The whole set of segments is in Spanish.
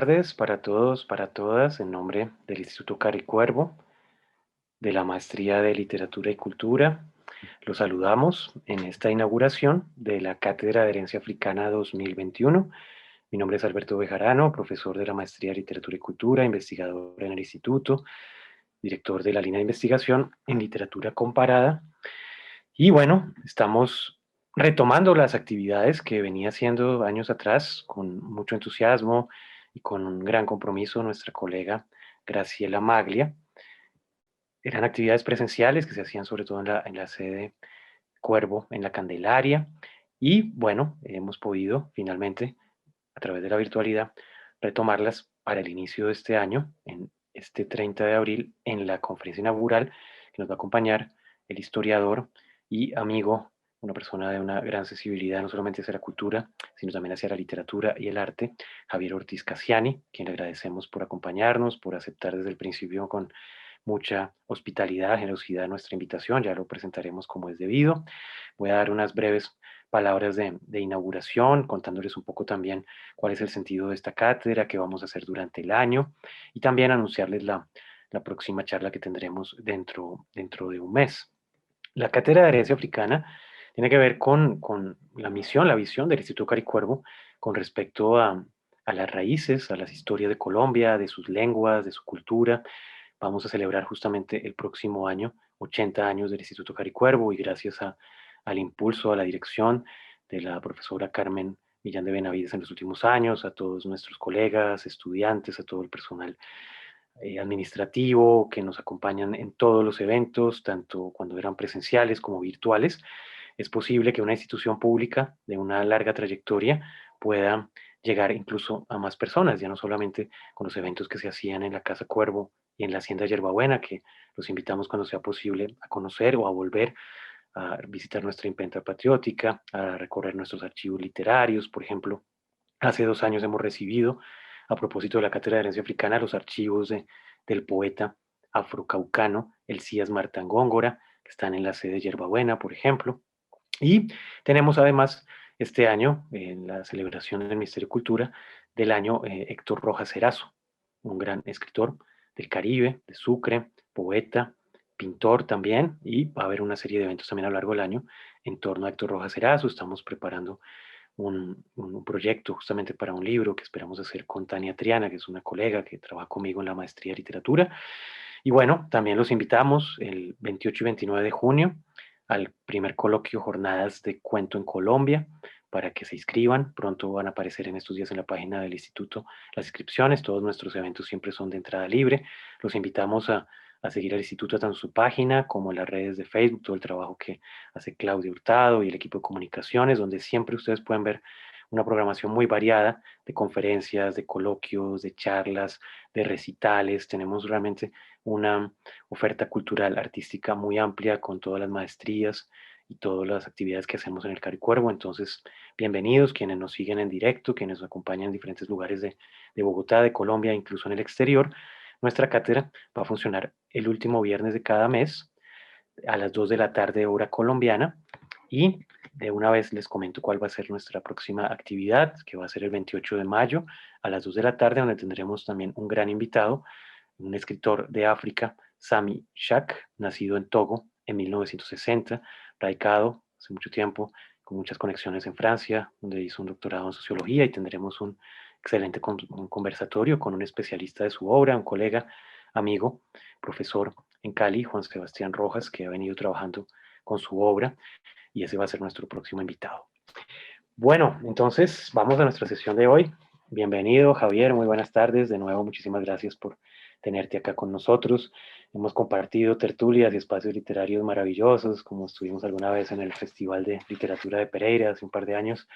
tardes para todos, para todas, en nombre del Instituto Caricuervo, de la Maestría de Literatura y Cultura. Los saludamos en esta inauguración de la Cátedra de Herencia Africana 2021. Mi nombre es Alberto Bejarano, profesor de la Maestría de Literatura y Cultura, investigador en el Instituto, director de la línea de investigación en Literatura Comparada. Y bueno, estamos retomando las actividades que venía haciendo años atrás con mucho entusiasmo y con un gran compromiso nuestra colega Graciela Maglia. Eran actividades presenciales que se hacían sobre todo en la sede Cuervo, en la Candelaria. Y bueno, hemos podido finalmente, a través de la virtualidad, retomarlas para el inicio de este año, en este 30 de abril, en la conferencia inaugural que nos va a acompañar el historiador y amigo, una persona de una gran sensibilidad no solamente hacia la cultura, sino también hacia la literatura y el arte, Javier Ortiz Casiani, quien le agradecemos por acompañarnos, por aceptar desde el principio con mucha hospitalidad, generosidad nuestra invitación, ya lo presentaremos como es debido. Voy a dar unas breves palabras de inauguración, contándoles un poco también cuál es el sentido de esta cátedra, qué vamos a hacer durante el año y también anunciarles la próxima charla que tendremos dentro de un mes. La cátedra de herencia africana tiene que ver con la misión, la visión del Instituto Caricuervo con respecto a las raíces, a las historias de Colombia, de sus lenguas, de su cultura. Vamos a celebrar justamente el próximo año 80 años del Instituto Caricuervo y gracias al impulso, a la dirección de la profesora Carmen Millán de Benavides en los últimos años, a todos nuestros colegas, estudiantes, a todo el personal administrativo que nos acompañan en todos los eventos, tanto cuando eran presenciales como virtuales, es posible que una institución pública de una larga trayectoria pueda llegar incluso a más personas, ya no solamente con los eventos que se hacían en la Casa Cuervo y en la Hacienda Yerbabuena, que los invitamos cuando sea posible a conocer o a volver a visitar nuestra imprenta patriótica, a recorrer nuestros archivos literarios. Por ejemplo, hace 2 años hemos recibido, a propósito de la Cátedra de Herencia Africana, los archivos del poeta afrocaucano Elías Martán Góngora, que están en la sede de Yerbabuena, por ejemplo. Y tenemos además este año, en la celebración del Ministerio de Cultura, del año Héctor Rojas Erazo, un gran escritor del Caribe, de Sucre, poeta, pintor también, y va a haber una serie de eventos también a lo largo del año en torno a Héctor Rojas Erazo. Estamos preparando un proyecto justamente para un libro que esperamos hacer con Tania Triana, que es una colega que trabaja conmigo en la maestría de literatura. Y bueno, también los invitamos el 28 y 29 de junio al primer coloquio Jornadas de Cuento en Colombia para que se inscriban. Pronto van a aparecer en estos días en la página del instituto las inscripciones. Todos nuestros eventos siempre son de entrada libre. Los invitamos a seguir al instituto tanto en su página como en las redes de Facebook, todo el trabajo que hace Claudia Hurtado y el equipo de comunicaciones, donde siempre ustedes pueden ver una programación muy variada de conferencias, de coloquios, de charlas, de recitales. Tenemos realmente una oferta cultural artística muy amplia con todas las maestrías y todas las actividades que hacemos en el Caricuervo. Entonces, bienvenidos quienes nos siguen en directo, quienes nos acompañan en diferentes lugares de Bogotá, de Colombia, incluso en el exterior. Nuestra cátedra va a funcionar el último viernes de cada mes a las 2 de la tarde hora colombiana y de una vez les comento cuál va a ser nuestra próxima actividad, que va a ser el 28 de mayo a las 2 de la tarde, donde tendremos también un gran invitado, un escritor de África, Sami Shak, nacido en Togo en 1960, radicado hace mucho tiempo, con muchas conexiones en Francia, donde hizo un doctorado en sociología y tendremos un excelente un conversatorio con un especialista de su obra, un colega, amigo, profesor en Cali, Juan Sebastián Rojas, que ha venido trabajando con su obra y ese va a ser nuestro próximo invitado. Bueno, entonces vamos a nuestra sesión de hoy. Bienvenido, Javier, muy buenas tardes. De nuevo, muchísimas gracias por tenerte acá con nosotros. Hemos compartido tertulias y espacios literarios maravillosos, como estuvimos alguna vez en el Festival de Literatura de Pereira hace un par de años,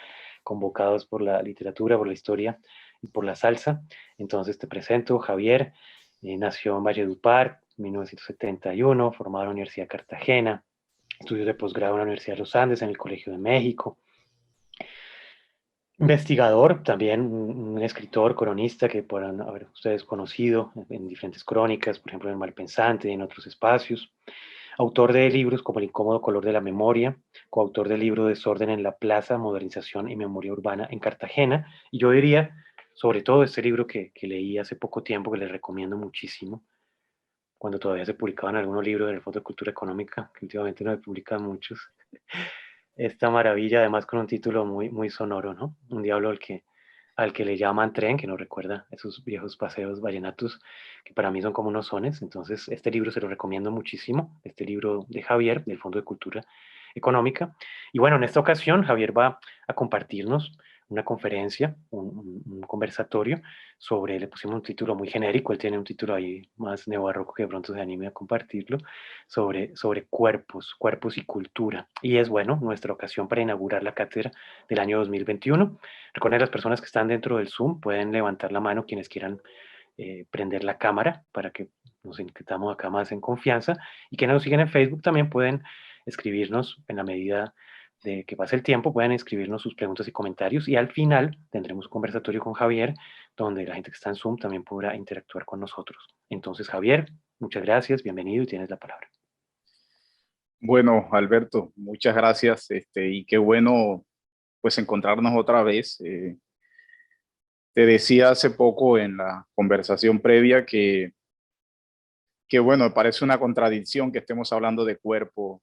convocados por la literatura, por la historia y por la salsa. Entonces te presento, Javier, nació en Valledupar, 1971, formado en la Universidad de Cartagena, estudios de posgrado en la Universidad de los Andes, en el Colegio de México, investigador, también un escritor, cronista que podrán haber ustedes conocido en diferentes crónicas, por ejemplo en Malpensante y en otros espacios. Autor de libros como El incómodo color de la memoria, coautor del libro Desorden en la Plaza, Modernización y Memoria Urbana en Cartagena. Y yo diría, sobre todo este libro que leí hace poco tiempo, que les recomiendo muchísimo, cuando todavía se publicaban algunos libros del Fondo de Cultura Económica, que últimamente no se publican muchos. Esta maravilla, además con un título muy, muy sonoro, ¿no? Un diablo al que le llaman tren, que nos recuerda esos viejos paseos vallenatos, que para mí son como unos sones. Entonces, este libro se lo recomiendo muchísimo, este libro de Javier, del Fondo de Cultura Económica. Y bueno, en esta ocasión Javier va a compartirnos una conferencia, un conversatorio sobre, le pusimos un título muy genérico, él tiene un título ahí más neobarroco que de pronto se anime a compartirlo, sobre cuerpos y cultura. Y es, bueno, nuestra ocasión para inaugurar la cátedra del año 2021. Recuerden, las personas que están dentro del Zoom pueden levantar la mano quienes quieran prender la cámara para que nos intentamos acá más en confianza, y quienes nos siguen en Facebook también pueden escribirnos en la medida de que pase el tiempo, pueden escribirnos sus preguntas y comentarios, y al final tendremos un conversatorio con Javier donde la gente que está en Zoom también podrá interactuar con nosotros. Entonces, Javier, muchas gracias, bienvenido y tienes la palabra. Bueno, Alberto, muchas gracias, y qué bueno pues encontrarnos otra vez. Te decía hace poco en la conversación previa que bueno, me parece una contradicción que estemos hablando de cuerpo,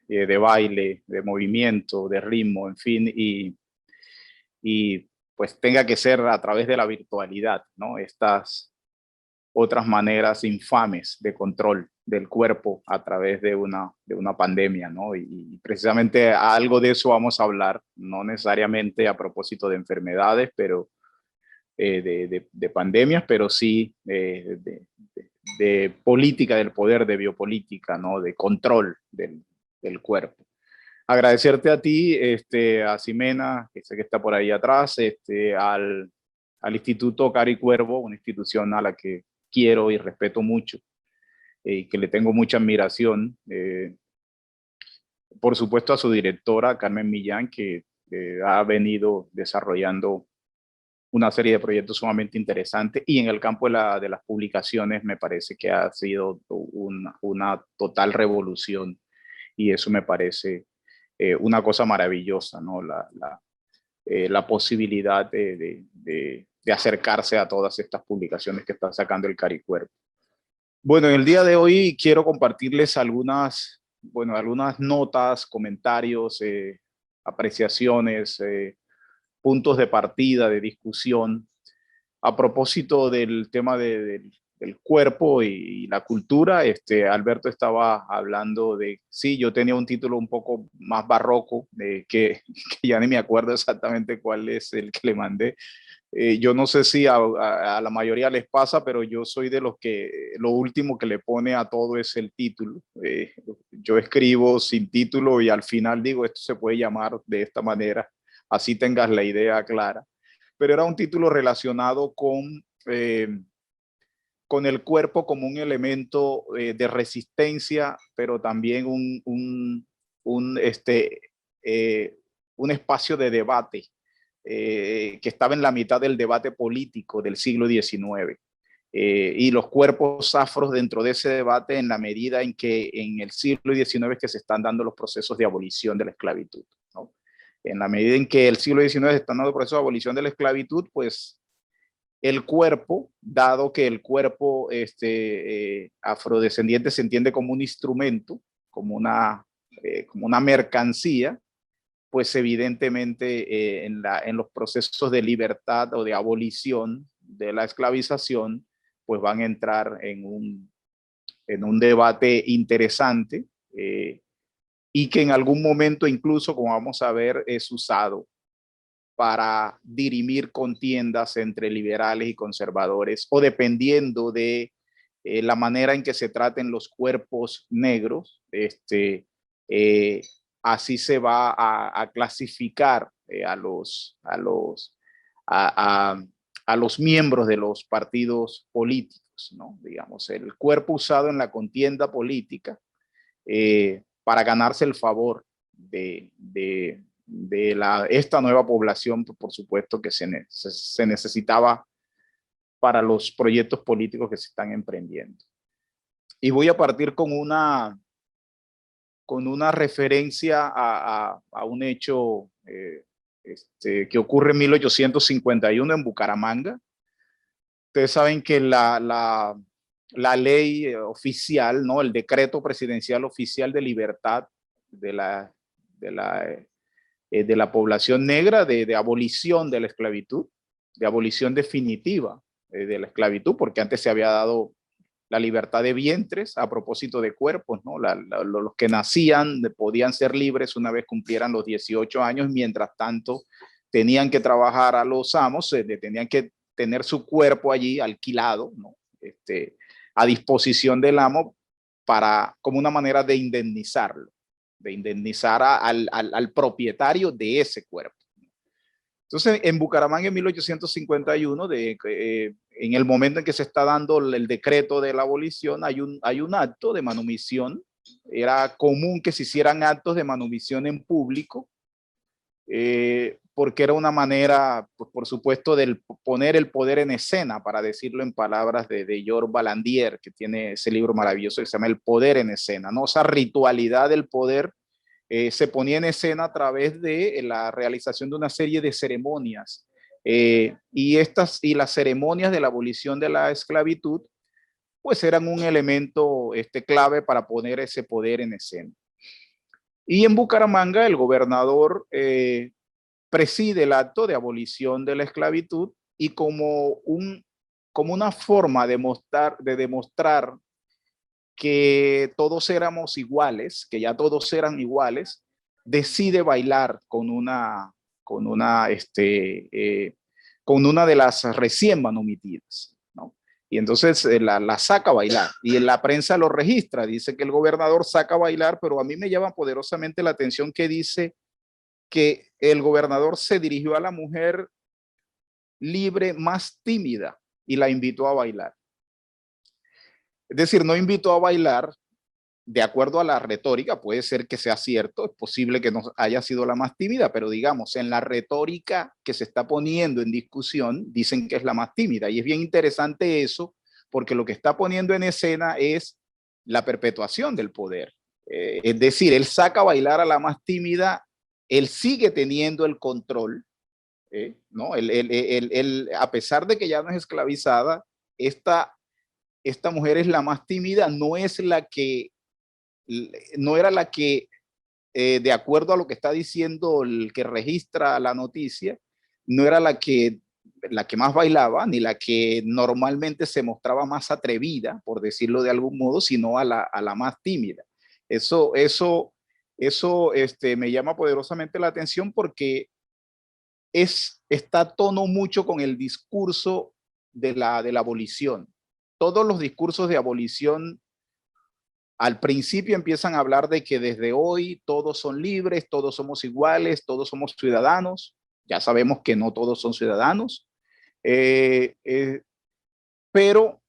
de baile, de movimiento, de ritmo, en fin, y pues tenga que ser a través de la virtualidad, ¿no? Estas otras maneras infames de control del cuerpo a través de una pandemia, ¿no? Y precisamente algo de eso vamos a hablar, no necesariamente a propósito de enfermedades, pero de pandemias, pero sí de política del poder, de biopolítica, ¿no? De control del cuerpo. Agradecerte a ti, a Ximena, que sé que está por ahí atrás, al Instituto Cari Cuervo, una institución a la que quiero y respeto mucho y que le tengo mucha admiración. Por supuesto a su directora, Carmen Millán, que ha venido desarrollando una serie de proyectos sumamente interesantes, y en el campo de las publicaciones me parece que ha sido una total revolución, y eso me parece una cosa maravillosa, ¿no? La posibilidad de acercarse a todas estas publicaciones que está sacando el Caricuerpo. Bueno, en el día de hoy quiero compartirles algunas notas, comentarios, apreciaciones, puntos de partida, de discusión, a propósito del tema del cuerpo y la cultura. Alberto estaba hablando de, sí, yo tenía un título un poco más barroco, que ya ni me acuerdo exactamente cuál es el que le mandé. Yo no sé si a la mayoría les pasa, pero yo soy de los que lo último que le pone a todo es el título. Yo escribo sin título y al final digo, esto se puede llamar de esta manera, así tengas la idea clara. Pero era un título relacionado con el cuerpo como un elemento de resistencia, pero también un, este, un espacio de debate que estaba en la mitad del debate político del siglo XIX. Y los cuerpos afros dentro de ese debate, en la medida en que en el siglo XIX es que se están dando los procesos de abolición de la esclavitud, ¿no? En la medida en que el siglo XIX se están dando procesos de abolición de la esclavitud, pues el cuerpo, dado que el cuerpo afrodescendiente se entiende como un instrumento, como una mercancía, pues evidentemente en los procesos de libertad o de abolición de la esclavización, pues van a entrar en un debate interesante, y que en algún momento incluso, como vamos a ver, es usado para dirimir contiendas entre liberales y conservadores, o dependiendo de la manera en que se traten los cuerpos negros, eh, así se va a clasificar a, a, a los miembros de los partidos políticos, ¿no? Digamos, el cuerpo usado en la contienda política para ganarse el favor esta nueva población, por supuesto, que se necesitaba para los proyectos políticos que se están emprendiendo. Y voy a partir con una referencia a un hecho que ocurre en 1851 en Bucaramanga. Ustedes saben que la ley oficial, ¿no? El decreto presidencial oficial de libertad de la población negra, de abolición de la esclavitud, de abolición definitiva de la esclavitud, porque antes se había dado la libertad de vientres a propósito de cuerpos, ¿no? Los que nacían podían ser libres una vez cumplieran los 18 años, mientras tanto tenían que trabajar a los amos, tenían que tener su cuerpo allí alquilado, ¿no? A disposición del amo como una manera de indemnizarlo, de indemnizar al propietario de ese cuerpo. Entonces, en Bucaramanga en 1851, en el momento en que se está dando el decreto de la abolición, hay un acto de manumisión. Era común que se hicieran actos de manumisión en público, porque era una manera, pues, por supuesto, de poner el poder en escena, para decirlo en palabras de George Balandier, que tiene ese libro maravilloso que se llama El poder en escena, ¿no? Esa ritualidad del poder se ponía en escena a través de la realización de una serie de ceremonias. Y las ceremonias de la abolición de la esclavitud, pues eran un elemento clave para poner ese poder en escena. Y en Bucaramanga el gobernador preside el acto de abolición de la esclavitud, y como una forma de demostrar que todos éramos iguales, que ya todos eran iguales, decide bailar con una de las recién manumitidas, ¿no? Y entonces la saca a bailar, y en la prensa lo registra, dice que el gobernador saca a bailar, pero a mí me llama poderosamente la atención que dice que el gobernador se dirigió a la mujer libre más tímida y la invitó a bailar. Es decir, no invitó a bailar de acuerdo a la retórica, puede ser que sea cierto, es posible que no haya sido la más tímida, pero digamos, en la retórica que se está poniendo en discusión, dicen que es la más tímida. Y es bien interesante eso, porque lo que está poniendo en escena es la perpetuación del poder. Es decir, él saca a bailar a la más tímida, él sigue teniendo el control, ¿no? A pesar de que ya no es esclavizada, esta mujer es la más tímida, no era la que, de acuerdo a lo que está diciendo el que registra la noticia, no era la que más bailaba, ni la que normalmente se mostraba más atrevida, por decirlo de algún modo, sino a la más tímida. Eso me llama poderosamente la atención, porque está a tono mucho con el discurso de la abolición. Todos los discursos de abolición al principio empiezan a hablar de que desde hoy todos son libres, todos somos iguales, todos somos ciudadanos. Ya sabemos que no todos son ciudadanos, pero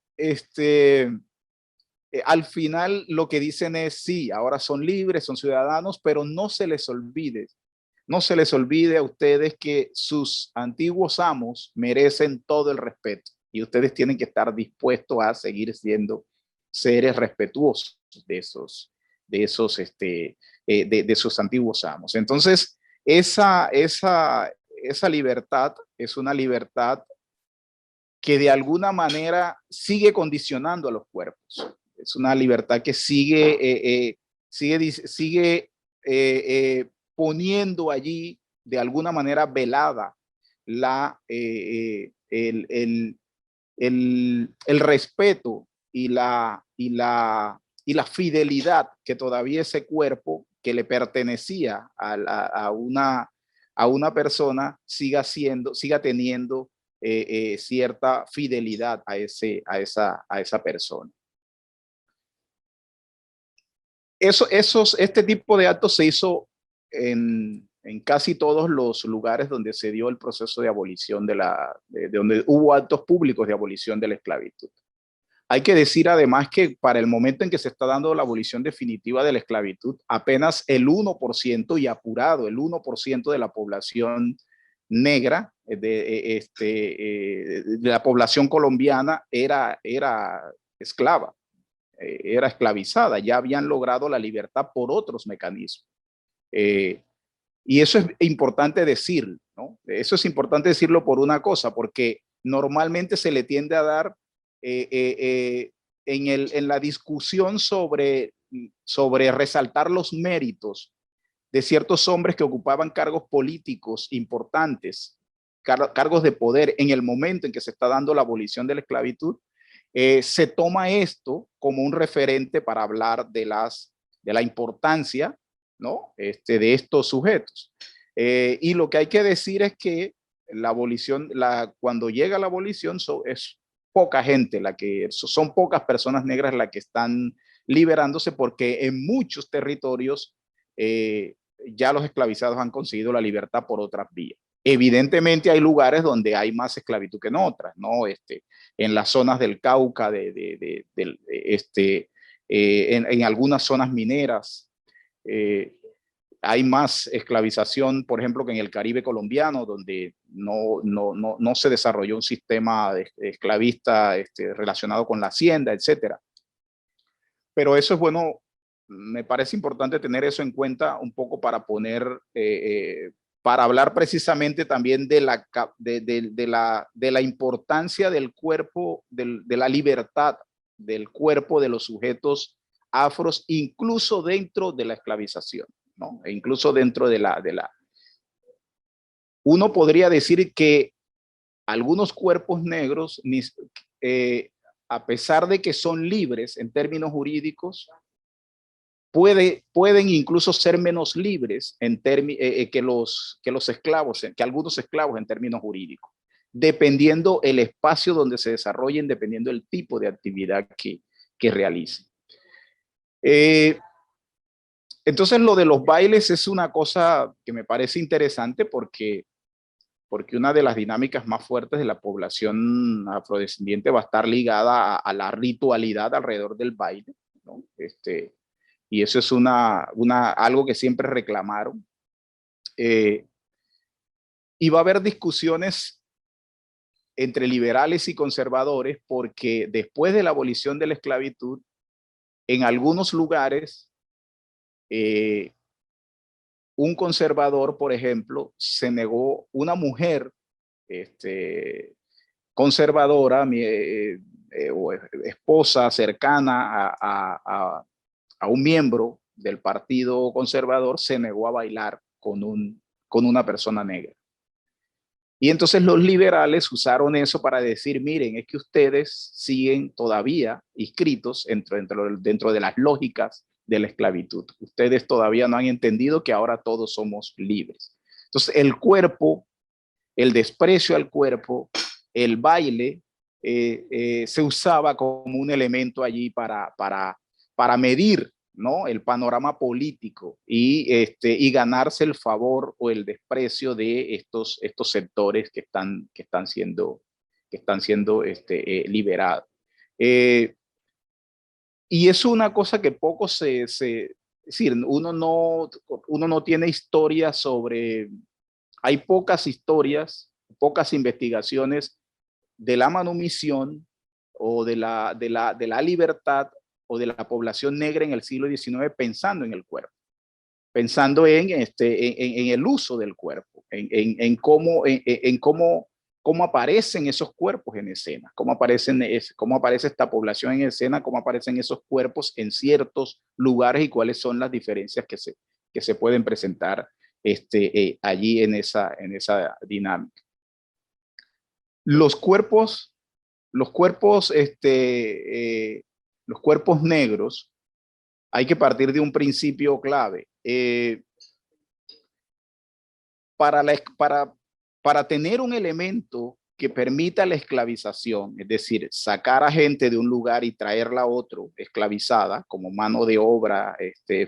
al final lo que dicen es sí, ahora son libres, son ciudadanos, pero no se les olvide a ustedes que sus antiguos amos merecen todo el respeto, y ustedes tienen que estar dispuestos a seguir siendo seres respetuosos de sus antiguos amos. Entonces, esa libertad es una libertad que de alguna manera sigue condicionando a los cuerpos. Es una libertad que sigue poniendo allí de alguna manera velada el respeto y la fidelidad que todavía ese cuerpo que le pertenecía a una persona siga teniendo cierta fidelidad a esa persona. Este tipo de actos se hizo en casi todos los lugares donde se dio el proceso de abolición donde hubo actos públicos de abolición de la esclavitud. Hay que decir además que para el momento en que se está dando la abolición definitiva de la esclavitud, apenas el 1% y apurado, el 1% de la población negra, de la población colombiana era esclava, era esclavizada, ya habían logrado la libertad por otros mecanismos. Y eso es importante decirlo, ¿no? Eso es importante decirlo por una cosa, porque normalmente se le tiende a dar en la discusión sobre resaltar los méritos de ciertos hombres que ocupaban cargos políticos importantes, cargos de poder en el momento en que se está dando la abolición de la esclavitud, se toma esto como un referente para hablar de la importancia, ¿no? De estos sujetos. Y lo que hay que decir es que la abolición, cuando llega la abolición, es poca gente, son pocas personas negras las que están liberándose, porque en muchos territorios ya los esclavizados han conseguido la libertad por otras vías. Evidentemente hay lugares donde hay más esclavitud que en otras, ¿no? En las zonas del Cauca, en algunas zonas mineras, hay más esclavización, por ejemplo, que en el Caribe colombiano, donde no se desarrolló un sistema esclavista relacionado con la hacienda, etcétera. Pero eso es bueno, me parece importante tener eso en cuenta un poco para para hablar precisamente también de la importancia del cuerpo, de la libertad del cuerpo de los sujetos afros, incluso dentro de la esclavización, ¿no? E incluso dentro uno podría decir que algunos cuerpos negros, a pesar de que son libres en términos jurídicos, pueden incluso ser menos libres que los esclavos, que algunos esclavos en términos jurídicos, dependiendo el espacio donde se desarrollen, dependiendo el tipo de actividad que realicen. Entonces, lo de los bailes es una cosa que me parece interesante porque una de las dinámicas más fuertes de la población afrodescendiente va a estar ligada a la ritualidad alrededor del baile, ¿no? Y eso es algo que siempre reclamaron. Y va a haber discusiones entre liberales y conservadores, porque después de la abolición de la esclavitud, en algunos lugares, un conservador, por ejemplo, se negó, una mujer conservadora, o esposa cercana a un miembro del partido conservador, se negó a bailar con una persona negra. Y entonces los liberales usaron eso para decir, miren, es que ustedes siguen todavía inscritos dentro de las lógicas de la esclavitud. Ustedes todavía no han entendido que ahora todos somos libres. Entonces el cuerpo, el desprecio al cuerpo, el baile, se usaba como un elemento allí para medir, ¿no?, el panorama político y ganarse el favor o el desprecio de estos sectores que están siendo liberados. Y es una cosa que poco es decir, uno no tiene historia sobre, hay pocas historias, pocas investigaciones de la manumisión o de la libertad o de la población negra en el siglo XIX pensando en el cuerpo, pensando en el uso del cuerpo, en cómo aparecen esos cuerpos en escena, cómo aparece esta población en escena, cómo aparecen esos cuerpos en ciertos lugares y cuáles son las diferencias que se pueden presentar allí en esa dinámica. Los cuerpos negros, hay que partir de un principio clave. Para tener un elemento que permita la esclavización, es decir, sacar a gente de un lugar y traerla a otro esclavizada como mano de obra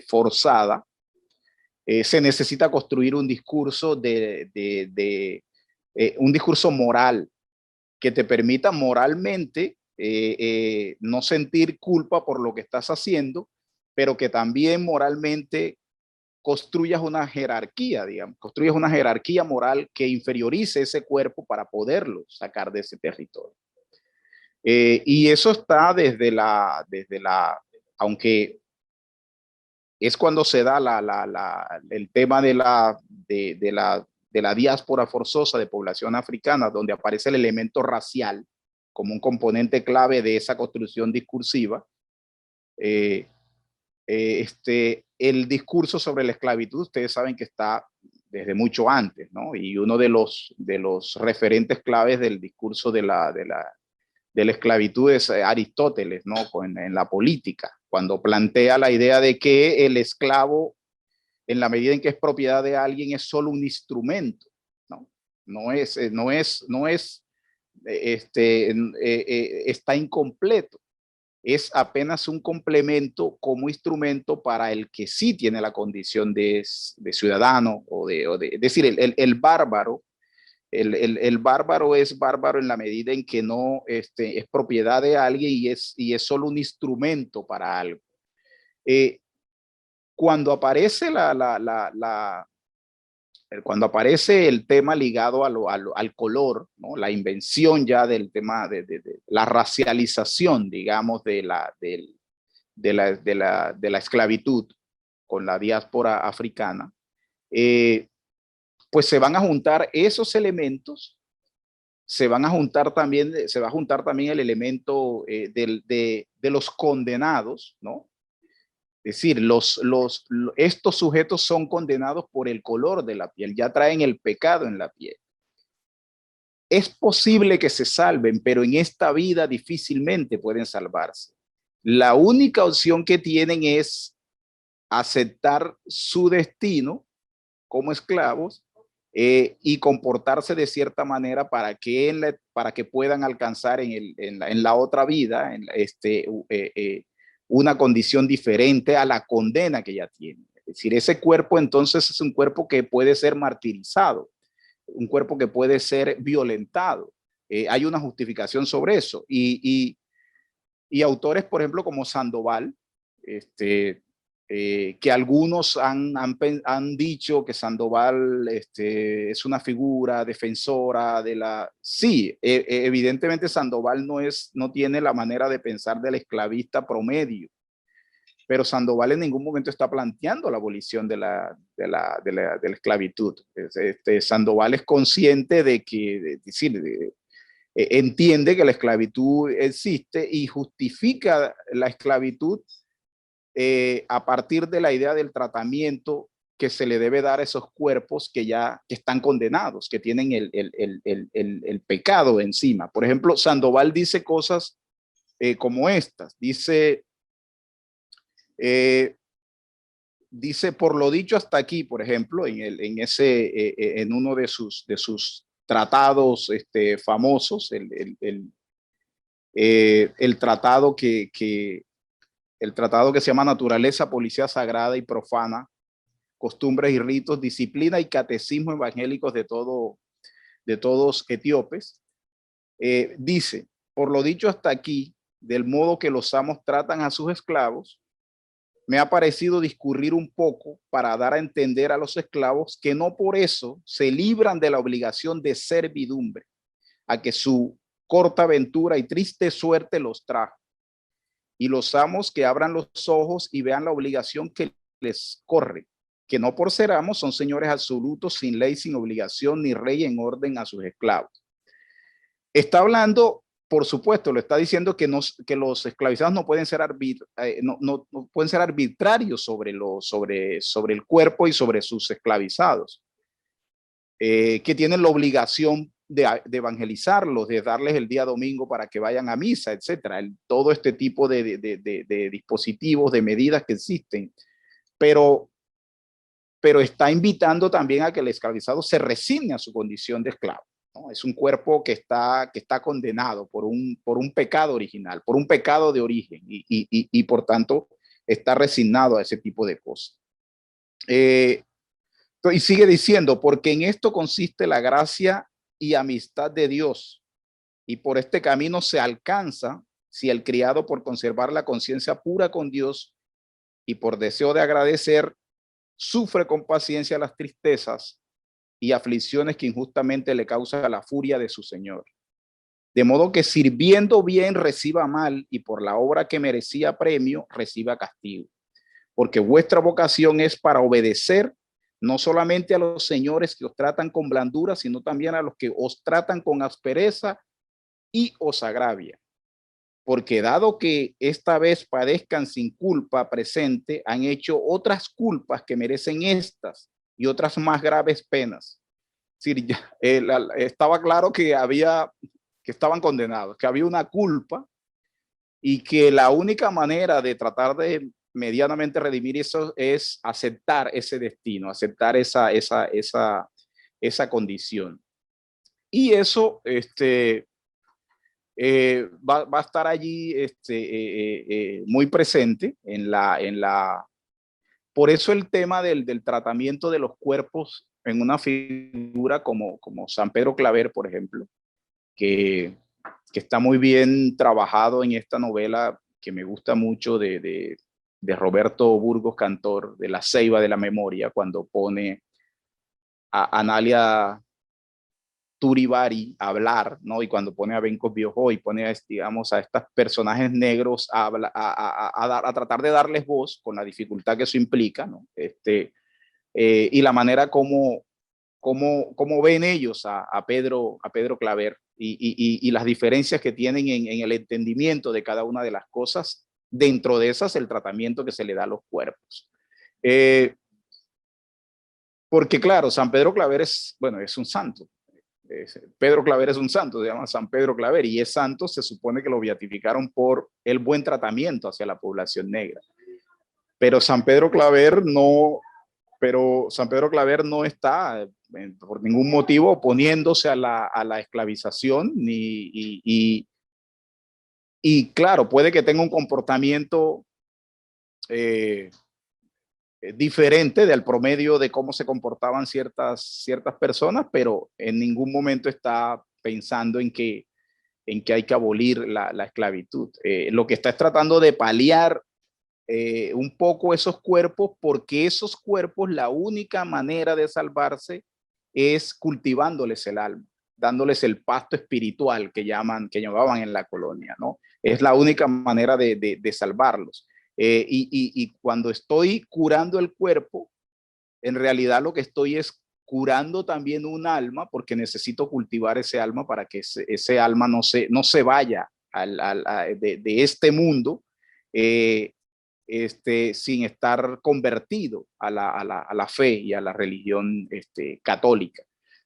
forzada, se necesita construir un discurso un discurso moral que te permita moralmente no sentir culpa por lo que estás haciendo, pero que también moralmente construyas una jerarquía, digamos, construyas una jerarquía moral que inferiorice ese cuerpo para poderlo sacar de ese territorio. Y eso está aunque es cuando se da el tema de la diáspora forzosa de población africana, donde aparece el elemento racial como un componente clave de esa construcción discursiva. El discurso sobre la esclavitud, ustedes saben que está desde mucho antes, ¿no? Y uno de los referentes claves del discurso de la esclavitud es Aristóteles, ¿no? En la política, cuando plantea la idea de que el esclavo, en la medida en que es propiedad de alguien, es solo un instrumento, ¿no? Está incompleto. Es apenas un complemento como instrumento para el que sí tiene la condición de ciudadano es decir, el bárbaro. El bárbaro es bárbaro en la medida en que no es propiedad de alguien y es solo un instrumento para algo. Cuando aparece cuando aparece el tema ligado al color, ¿no? La invención ya del tema de la racialización, digamos, de la esclavitud con la diáspora africana, pues se van a juntar esos elementos, se va a juntar también el elemento de los condenados, ¿no? Es decir, estos sujetos son condenados por el color de la piel, ya traen el pecado en la piel. Es posible que se salven, pero en esta vida difícilmente pueden salvarse. La única opción que tienen es aceptar su destino como esclavos y comportarse de cierta manera para que puedan alcanzar en la otra vida una condición diferente a la condena que ya tienen. Es decir, ese cuerpo entonces es un cuerpo que puede ser martirizado, un cuerpo que puede ser violentado. Hay una justificación sobre eso. Y autores, por ejemplo, como Sandoval, que algunos han dicho que Sandoval es una figura defensora de la... Sí, evidentemente Sandoval no tiene la manera de pensar del esclavista promedio, pero Sandoval en ningún momento está planteando la abolición de la esclavitud. Sandoval es consciente de que, entiende que la esclavitud existe y justifica la esclavitud a partir de la idea del tratamiento que se le debe dar a esos cuerpos que están condenados, que tienen el pecado encima. Por ejemplo, Sandoval dice cosas como estas. Dice, por lo dicho hasta aquí, por ejemplo, en uno de sus tratados famosos, el tratado que se llama Naturaleza, Policía Sagrada y Profana, Costumbres y Ritos, Disciplina y Catecismo Evangélicos de todos etíopes, dice, por lo dicho hasta aquí, del modo que los amos tratan a sus esclavos, me ha parecido discurrir un poco para dar a entender a los esclavos que no por eso se libran de la obligación de servidumbre, a que su corta aventura y triste suerte los trajo. Y los amos que abran los ojos y vean la obligación que les corre, que no por ser amos son señores absolutos, sin ley, sin obligación, ni rey en orden a sus esclavos. Está hablando, por supuesto, lo está diciendo que los esclavizados no pueden ser, no pueden ser arbitrarios sobre el cuerpo y sobre sus esclavizados, que tienen la obligación de evangelizarlos, de darles el día domingo para que vayan a misa, etcétera. Todo este tipo de dispositivos, de medidas que existen, pero está invitando también a que el esclavizado se resigne a su condición de esclavo, ¿no? Es un cuerpo que está condenado por un pecado original, por un pecado de origen y por tanto está resignado a ese tipo de cosas. Y sigue diciendo, porque en esto consiste la gracia y amistad de Dios, y por este camino se alcanza si el criado, por conservar la conciencia pura con Dios y por deseo de agradecer, sufre con paciencia las tristezas y aflicciones que injustamente le causa la furia de su Señor. De modo que sirviendo bien reciba mal, y por la obra que merecía premio reciba castigo. porque vuestra vocación es para obedecer no solamente a los señores que os tratan con blandura, sino también a los que os tratan con aspereza y os agravia. Porque dado que esta vez padezcan sin culpa presente, han hecho otras culpas que merecen estas y otras más graves penas. Es decir, estaba claro que estaban condenados, que había una culpa y que la única manera de tratar de medianamente redimir eso es aceptar ese destino, aceptar esa condición. Y eso va a estar allí muy presente por eso el tema del tratamiento de los cuerpos en una figura como San Pedro Claver, por ejemplo, que está muy bien trabajado en esta novela que me gusta mucho de Roberto Burgos Cantor, de La Ceiba de la Memoria, cuando pone a Analia Turibari a hablar, ¿no? Y cuando pone a Benko Biojo y pone, digamos, a estos personajes negros a tratar de darles voz con la dificultad que eso implica, ¿no? Y la manera como ven ellos a Pedro Claver y las diferencias que tienen en el entendimiento de cada una de las cosas, dentro de esas el tratamiento que se le da a los cuerpos. Porque claro, San Pedro Claver es un santo. Pedro Claver es un santo, se llama San Pedro Claver, y es santo, se supone que lo beatificaron por el buen tratamiento hacia la población negra. Pero San Pedro Claver no está por ningún motivo oponiéndose a la esclavización, y claro, puede que tenga un comportamiento diferente del promedio de cómo se comportaban ciertas personas, pero en ningún momento está pensando en que hay que abolir la esclavitud. Lo que está es tratando de paliar un poco esos cuerpos, porque esos cuerpos, la única manera de salvarse es cultivándoles el alma, dándoles el pasto espiritual que llamaban en la colonia, ¿no? Es la única manera de salvarlos. Y cuando estoy curando el cuerpo, en realidad lo que estoy es curando también un alma, porque necesito cultivar ese alma para que ese alma no se vaya de este mundo sin estar convertido a la fe y a la religión católica.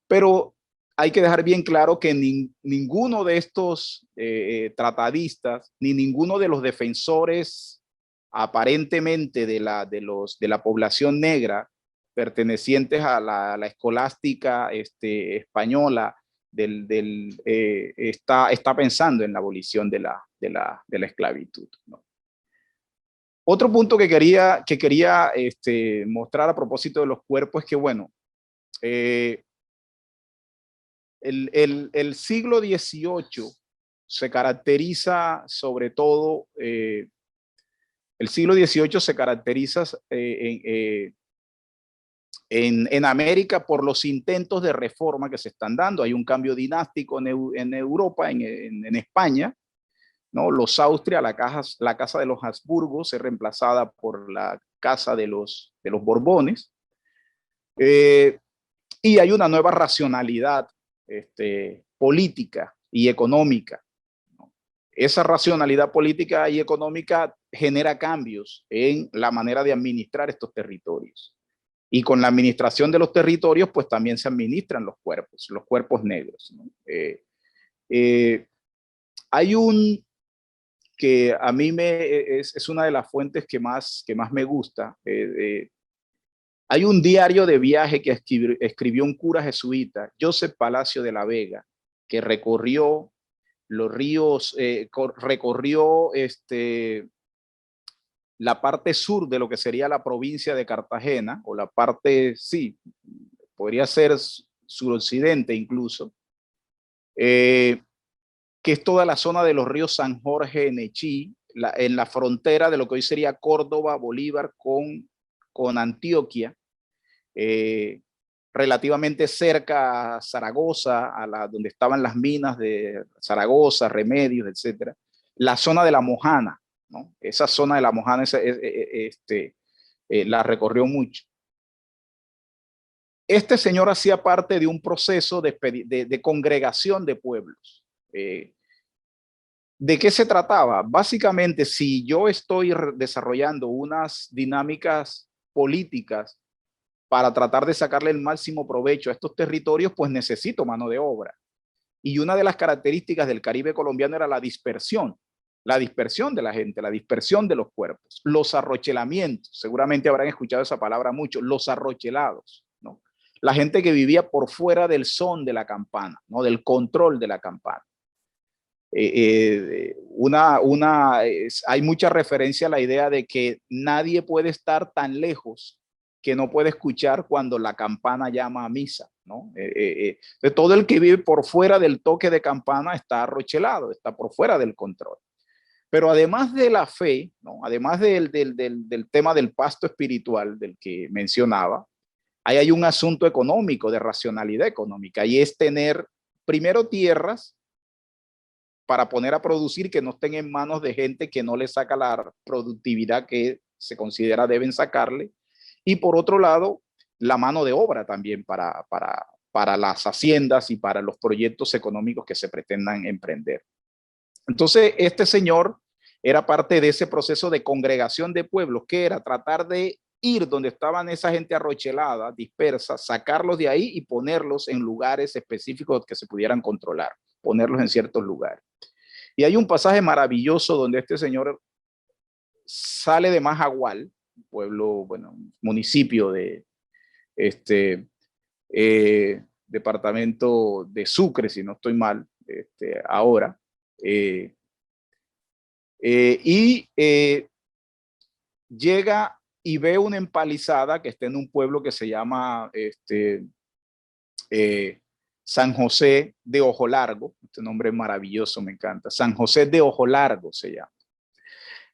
Pero hay que dejar bien claro que ninguno de estos tratadistas, ni ninguno de los defensores aparentemente de la población negra pertenecientes a la escolástica española está pensando en la abolición de la esclavitud, ¿no? Otro punto que quería mostrar a propósito de los cuerpos es que, bueno, el siglo XVIII se caracteriza sobre todo, el siglo XVIII se caracteriza en América por los intentos de reforma que se están dando. Hay un cambio dinástico en Europa, en España, ¿no? Los Austria, la casa de los Habsburgos es reemplazada por la casa de los Borbones, y hay una nueva racionalidad política y económica, ¿no? Esa racionalidad política y económica genera cambios en la manera de administrar estos territorios. Y con la administración de los territorios, pues también se administran los cuerpos negros, ¿no? Hay que a mí es una de las fuentes que más me gusta. Hay un diario de viaje que escribió un cura jesuita, Joseph Palacio de la Vega, que recorrió los ríos, recorrió la parte sur de lo que sería la provincia de Cartagena, o la parte, sí, podría ser suroccidente incluso, que es toda la zona de los ríos San Jorge, Nechí, en la frontera de lo que hoy sería Córdoba, Bolívar con Antioquia, relativamente cerca a Zaragoza, donde estaban las minas de Zaragoza, Remedios, etcétera. La zona de la Mojana, ¿no? Esa zona de la Mojana la recorrió mucho. Este señor hacía parte de un proceso de congregación de pueblos. ¿De qué se trataba? Básicamente, si yo estoy desarrollando unas dinámicas políticas para tratar de sacarle el máximo provecho a estos territorios, pues necesito mano de obra. Y una de las características del Caribe colombiano era la dispersión de la gente, la dispersión de los cuerpos, los arrochelamientos. Seguramente habrán escuchado esa palabra mucho, los arrochelados, ¿no? La gente que vivía por fuera del son de la campana, ¿no? Del control de la campana. Hay mucha referencia a la idea de que nadie puede estar tan lejos que no puede escuchar cuando la campana llama a misa, ¿no? De todo el que vive por fuera del toque de campana está arrochelado, está por fuera del control. Pero además de la fe, ¿no? Además del tema del pasto espiritual del que mencionaba, ahí hay un asunto económico, de racionalidad económica, y es tener primero tierras para poner a producir que no estén en manos de gente que no le saca la productividad que se considera deben sacarle. Y por otro lado, la mano de obra también para las haciendas y para los proyectos económicos que se pretendan emprender. Entonces, este señor era parte de ese proceso de congregación de pueblos, que era tratar de ir donde estaban esa gente arrochelada, dispersa, sacarlos de ahí y ponerlos en lugares específicos que se pudieran controlar, ponerlos en ciertos lugares. Y hay un pasaje maravilloso donde este señor sale de Majagual, pueblo, bueno, municipio de departamento de Sucre, si no estoy mal, ahora, llega y ve una empalizada que está en un pueblo que se llama San José de Ojo Largo. Este nombre es maravilloso, me encanta. San José de Ojo Largo se llama.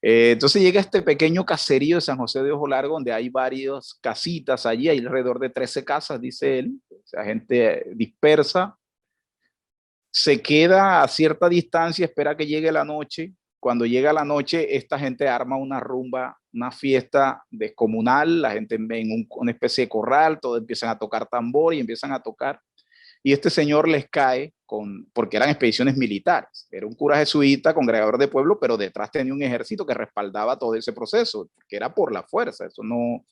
Entonces llega este pequeño caserío de San José de Ojo Largo, donde hay varias casitas allí, hay alrededor de 13 casas, dice él, o sea, gente dispersa. Se queda a cierta distancia, espera que llegue la noche. Cuando llega la noche, esta gente arma una rumba, una fiesta descomunal, la gente en una especie de corral, todos empiezan a tocar tambor y empiezan a tocar. Y este señor les cae porque eran expediciones militares. Era un cura jesuita, congregador de pueblo, pero detrás tenía un ejército que respaldaba todo ese proceso, que era por la fuerza, eso no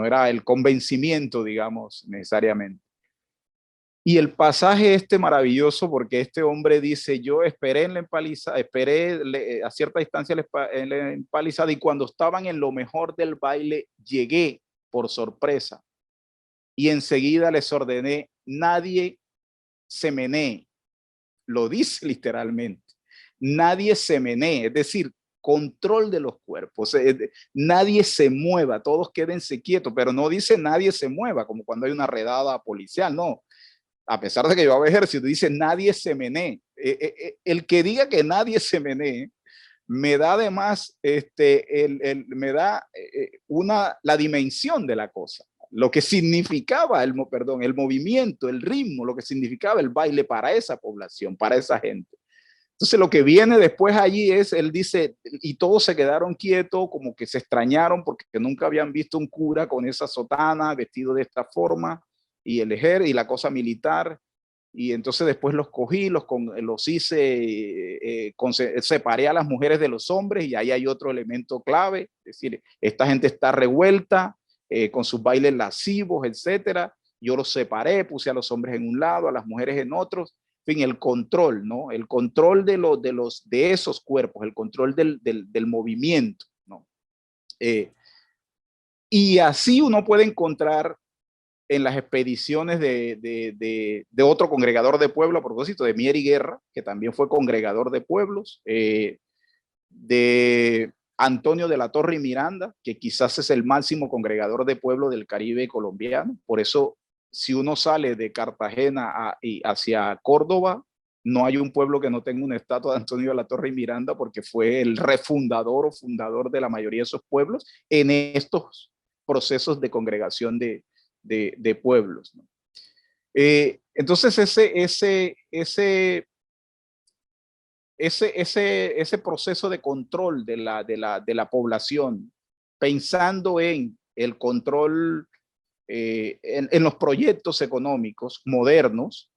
era el convencimiento, digamos, necesariamente. Y el pasaje maravilloso, porque este hombre dice, yo esperé en la empalizada, esperé a cierta distancia en la empalizada, y cuando estaban en lo mejor del baile, llegué por sorpresa y enseguida les ordené, nadie se menee. Lo dice literalmente, nadie se menee, es decir, control de los cuerpos, nadie se mueva, todos quédense quietos, pero no dice nadie se mueva, como cuando hay una redada policial, no. A pesar de que yo hago ejército, dice nadie se menee. El que diga que nadie se menee, me da además, me da la dimensión de la cosa, lo que significaba el movimiento, el ritmo, lo que significaba el baile para esa población, para esa gente. Entonces lo que viene después allí es, él dice, y todos se quedaron quietos, como que se extrañaron porque nunca habían visto un cura con esa sotana, vestido de esta forma, y el ejército y la cosa militar. Y entonces después los cogí, los hice, separé a las mujeres de los hombres, y ahí hay otro elemento clave, es decir, esta gente está revuelta con sus bailes lascivos, etcétera. Yo los separé, puse a los hombres en un lado, a las mujeres en otros. En fin, el control, ¿no? El control de esos cuerpos, el control del movimiento, ¿no? Y así uno puede encontrar en las expediciones de otro congregador de pueblo, a propósito de Mier y Guerra, que también fue congregador de pueblos, de Antonio de la Torre y Miranda, que quizás es el máximo congregador de pueblo del Caribe colombiano. Por eso, si uno sale de Cartagena hacia Córdoba, no hay un pueblo que no tenga una estatua de Antonio de la Torre y Miranda, porque fue el refundador o fundador de la mayoría de esos pueblos en estos procesos de congregación de pueblos, ¿no? Entonces ese proceso de control de la población, pensando en el control en los proyectos económicos modernos,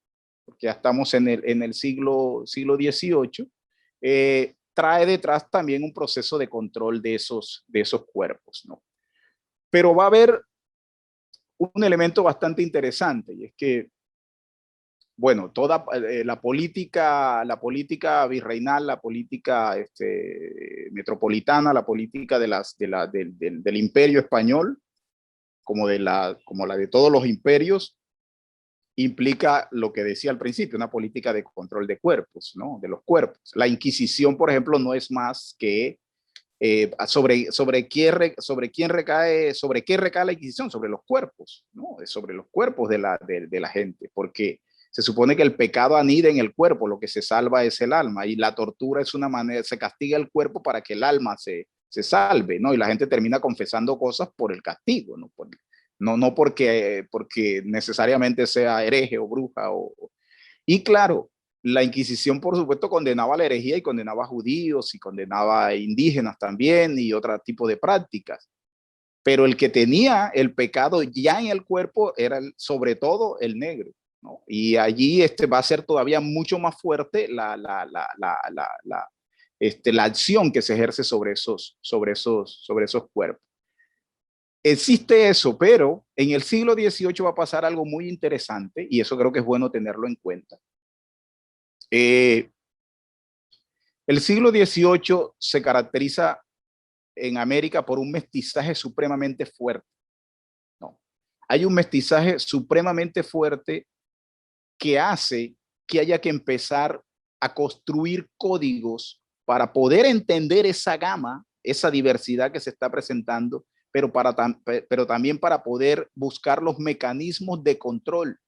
porque ya estamos en el siglo XVIII, trae detrás también un proceso de control de esos cuerpos, ¿no? Pero va a haber un elemento bastante interesante, y es que, bueno, toda la política virreinal, la política metropolitana, la política del imperio español, como la de todos los imperios, implica lo que decía al principio, una política de control de cuerpos, ¿no? De los cuerpos. La Inquisición, por ejemplo, no es más que sobre qué recae la Inquisición, sobre los cuerpos, ¿no? Sobre los cuerpos de la gente, porque se supone que el pecado anida en el cuerpo, lo que se salva es el alma, y la tortura es una manera, se castiga el cuerpo para que el alma se salve, ¿no? Y la gente termina confesando cosas por el castigo, ¿no? No porque necesariamente sea hereje o bruja. Y claro, la Inquisición, por supuesto, condenaba la herejía y condenaba a judíos y condenaba a indígenas también y otro tipo de prácticas. Pero el que tenía el pecado ya en el cuerpo era sobre todo el negro, ¿no? Y allí va a ser todavía mucho más fuerte la acción que se ejerce sobre esos cuerpos. Existe eso, pero en el siglo XVIII va a pasar algo muy interesante, y eso creo que es bueno tenerlo en cuenta. El siglo XVIII se caracteriza en América por un mestizaje supremamente fuerte, ¿no? Hay un mestizaje supremamente fuerte que hace que haya que empezar a construir códigos para poder entender esa gama, esa diversidad que se está presentando, pero también para poder buscar los mecanismos de control,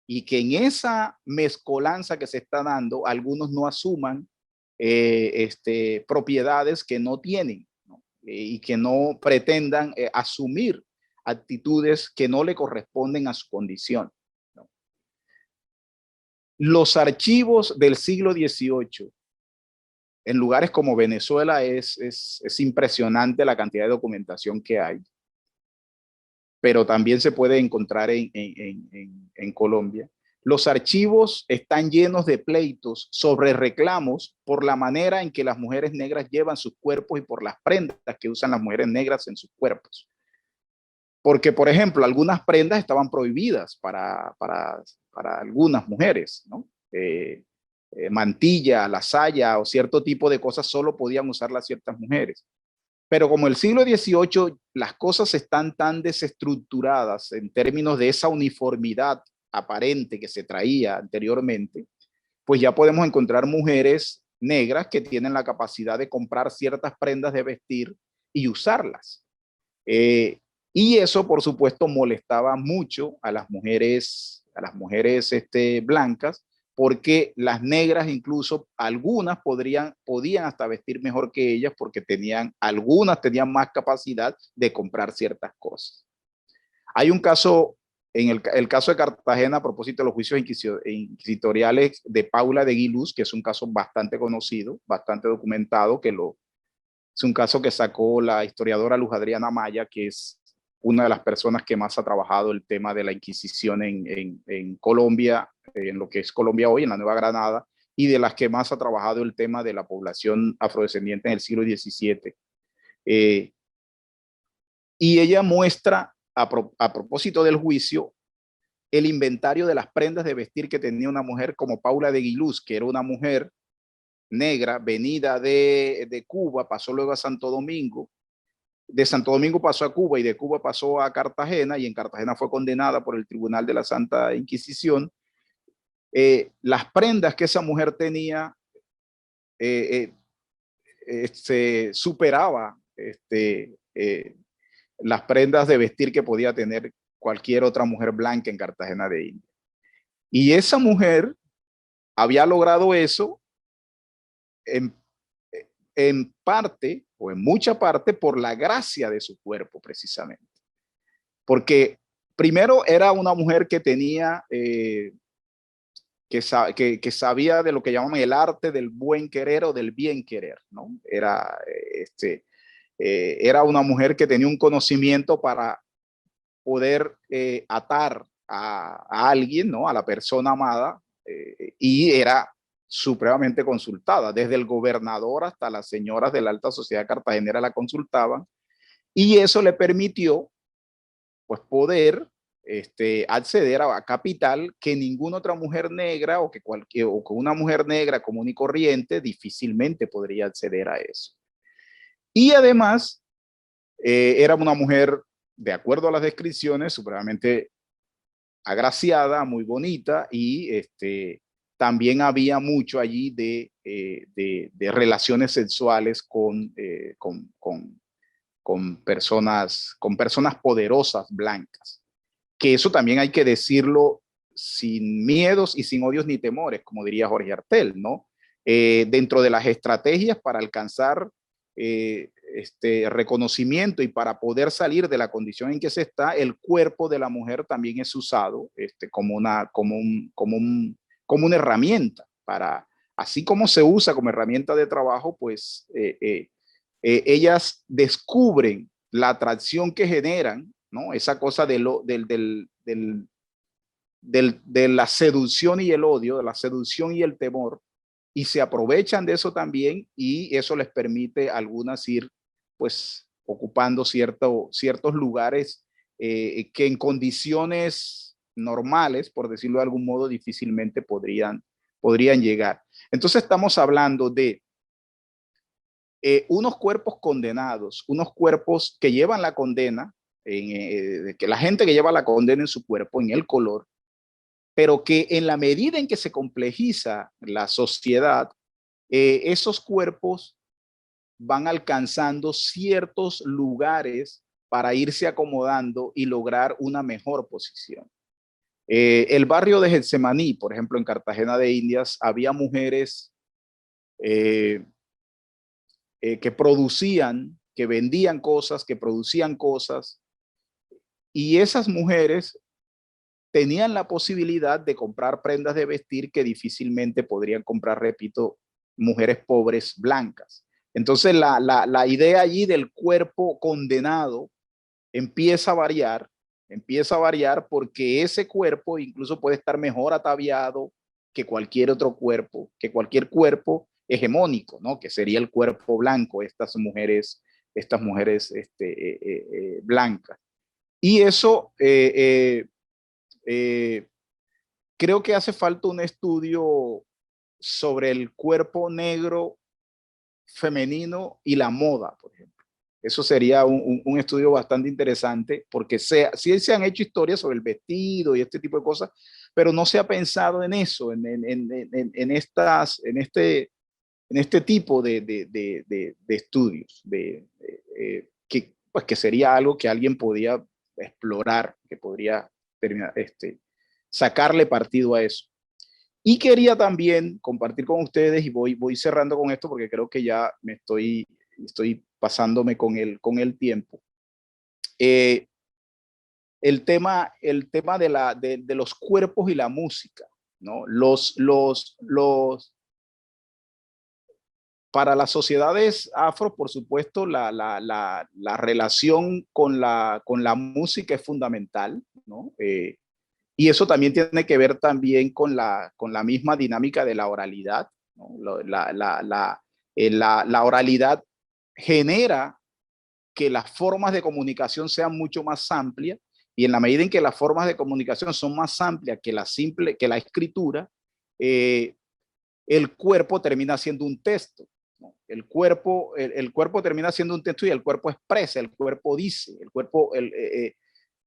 y que en esa mezcolanza que se está dando, algunos no asuman propiedades que no tienen, ¿no? Y que no pretendan asumir actitudes que no le corresponden a su condición, ¿no? Los archivos del siglo XVIII en lugares como Venezuela es impresionante la cantidad de documentación que hay, pero también se puede encontrar en Colombia. Los archivos están llenos de pleitos sobre reclamos por la manera en que las mujeres negras llevan sus cuerpos y por las prendas que usan las mujeres negras en sus cuerpos. Porque, por ejemplo, algunas prendas estaban prohibidas para algunas mujeres, ¿no? Mantilla, la saya o cierto tipo de cosas solo podían usarlas ciertas mujeres. Pero como el siglo XVIII las cosas están tan desestructuradas en términos de esa uniformidad aparente que se traía anteriormente, pues ya podemos encontrar mujeres negras que tienen la capacidad de comprar ciertas prendas de vestir y usarlas. Y eso, por supuesto, molestaba mucho a las mujeres blancas, porque las negras, incluso algunas podían hasta vestir mejor que ellas, porque algunas tenían más capacidad de comprar ciertas cosas. Hay un caso, en el caso de Cartagena, a propósito de los juicios inquisitoriales de Paula de Guilús, que es un caso bastante conocido, bastante documentado, es un caso que sacó la historiadora Luz Adriana Maya, que es una de las personas que más ha trabajado el tema de la Inquisición en Colombia, en lo que es Colombia hoy, en la Nueva Granada, y de las que más ha trabajado el tema de la población afrodescendiente en el siglo XVII. Y ella muestra, a propósito del juicio, el inventario de las prendas de vestir que tenía una mujer como Paula de Guilús, que era una mujer negra, venida de Cuba, pasó luego a Santo Domingo, de Santo Domingo pasó a Cuba y de Cuba pasó a Cartagena, y en Cartagena fue condenada por el Tribunal de la Santa Inquisición. Las prendas que esa mujer tenía superaba las prendas de vestir que podía tener cualquier otra mujer blanca en Cartagena de India. Y esa mujer había logrado eso en parte o en mucha parte por la gracia de su cuerpo, precisamente. Porque primero era una mujer que tenía, que sabía de lo que llaman el arte del buen querer o del bien querer, ¿no? Era una mujer que tenía un conocimiento para poder atar a alguien, ¿no? A la persona amada, y era supremamente consultada. Desde el gobernador hasta las señoras de la alta sociedad cartagenera la consultaban, y eso le permitió pues poder acceder a capital que ninguna otra mujer negra o que una mujer negra común y corriente difícilmente podría acceder a eso. Y además era una mujer, de acuerdo a las descripciones, supremamente agraciada, muy bonita, y también había mucho allí de relaciones sexuales con personas poderosas blancas. Que eso también hay que decirlo sin miedos y sin odios ni temores, como diría Jorge Artel, ¿no? Dentro de las estrategias para alcanzar reconocimiento y para poder salir de la condición en que se está, el cuerpo de la mujer también es usado como una herramienta para, así como se usa como herramienta de trabajo, pues ellas descubren la atracción que generan, ¿no? Esa cosa de la seducción y el odio, de la seducción y el temor, y se aprovechan de eso también, y eso les permite a algunas ir pues ocupando ciertos lugares que en condiciones normales, por decirlo de algún modo, difícilmente podrían llegar. Entonces estamos hablando de unos cuerpos condenados, unos cuerpos que llevan la condena, que la gente que lleva la condena en su cuerpo, en el color, pero que en la medida en que se complejiza la sociedad, esos cuerpos van alcanzando ciertos lugares para irse acomodando y lograr una mejor posición. El barrio de Getsemaní, por ejemplo, en Cartagena de Indias, había mujeres que producían, que vendían cosas, que producían cosas, y esas mujeres tenían la posibilidad de comprar prendas de vestir que difícilmente podrían comprar, repito, mujeres pobres blancas. Entonces la idea allí del cuerpo condenado empieza a variar porque ese cuerpo incluso puede estar mejor ataviado que cualquier otro cuerpo, que cualquier cuerpo hegemónico, ¿no? Que sería el cuerpo blanco, estas mujeres blancas. Y eso creo que hace falta un estudio sobre el cuerpo negro femenino y la moda, por ejemplo. Eso sería un estudio bastante interesante porque sí se han hecho historias sobre el vestido y este tipo de cosas, pero no se ha pensado en eso, en este tipo de estudios, que sería algo que alguien podía explorar, que podría terminar, sacarle partido a eso. Y quería también compartir con ustedes, y voy cerrando con esto porque creo que ya me estoy pasándome con el tiempo. El tema de los cuerpos y la música, ¿no? Para las sociedades afro, por supuesto, la relación con la música es fundamental, ¿no? Y eso también tiene que ver también con la misma dinámica de la oralidad, ¿no? La oralidad genera que las formas de comunicación sean mucho más amplias, y en la medida en que las formas de comunicación son más amplias que la escritura, el cuerpo termina siendo un texto, ¿no? El cuerpo termina siendo un texto, y el cuerpo expresa, el cuerpo dice,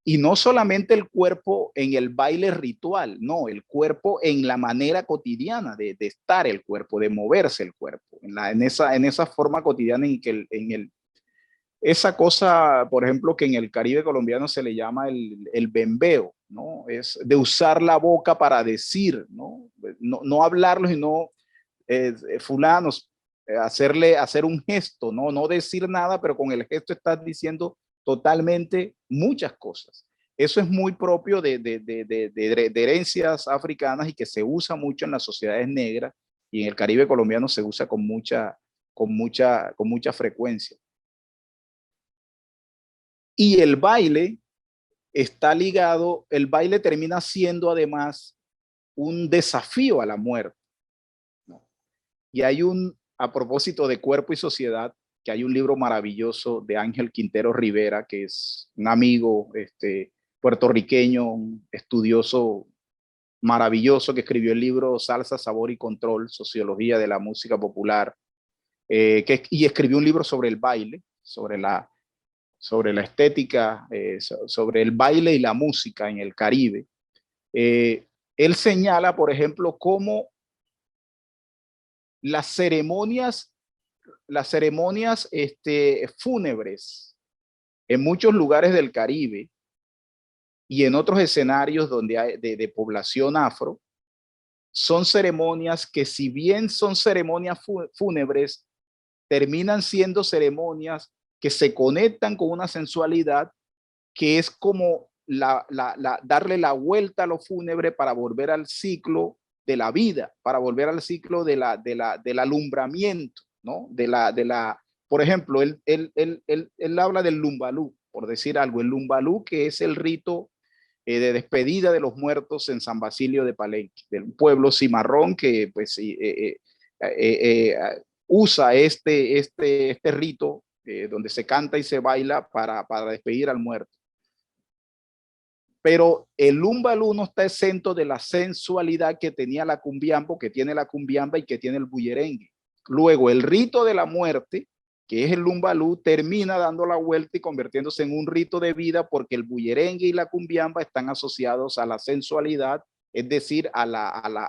y no solamente el cuerpo en el baile ritual, no, el cuerpo en la manera cotidiana de estar el cuerpo, de moverse el cuerpo, en esa forma cotidiana en que esa cosa, por ejemplo, que en el Caribe colombiano se le llama el bembeo, ¿no? Es de usar la boca para decir, ¿no? No hablarlo, sino fulanos, hacer un gesto, no decir nada, pero con el gesto estás diciendo totalmente muchas cosas. Eso es muy propio de herencias africanas y que se usa mucho en las sociedades negras, y en el Caribe colombiano se usa con mucha frecuencia. Y el baile está ligado, el baile termina siendo además un desafío a la muerte, ¿no? Y hay a propósito de cuerpo y sociedad, que hay un libro maravilloso de Ángel Quintero Rivera, que es un amigo puertorriqueño, un estudioso maravilloso, que escribió el libro Salsa, Sabor y Control, Sociología de la Música Popular, y escribió un libro sobre el baile, sobre la estética, sobre el baile y la música en el Caribe. Él señala, por ejemplo, cómo las ceremonias fúnebres en muchos lugares del Caribe y en otros escenarios donde hay de población afro, son ceremonias que, si bien son ceremonias fúnebres, terminan siendo ceremonias que se conectan con una sensualidad que es como darle la vuelta a lo fúnebre para volver al ciclo de la vida, para volver al ciclo del alumbramiento, ¿no? Por ejemplo, él habla del lumbalú, por decir algo, el lumbalú, que es el rito de despedida de los muertos en San Basilio de Palenque, del pueblo cimarrón que pues usa este rito donde se canta y se baila para despedir al muerto. Pero el lumbalú no está exento de la sensualidad que tenía la cumbiamba, que tiene la cumbiamba y que tiene el bullerengue. Luego el rito de la muerte, que es el lumbalú, termina dando la vuelta y convirtiéndose en un rito de vida, porque el bullerengue y la cumbiamba están asociados a la sensualidad, es decir, al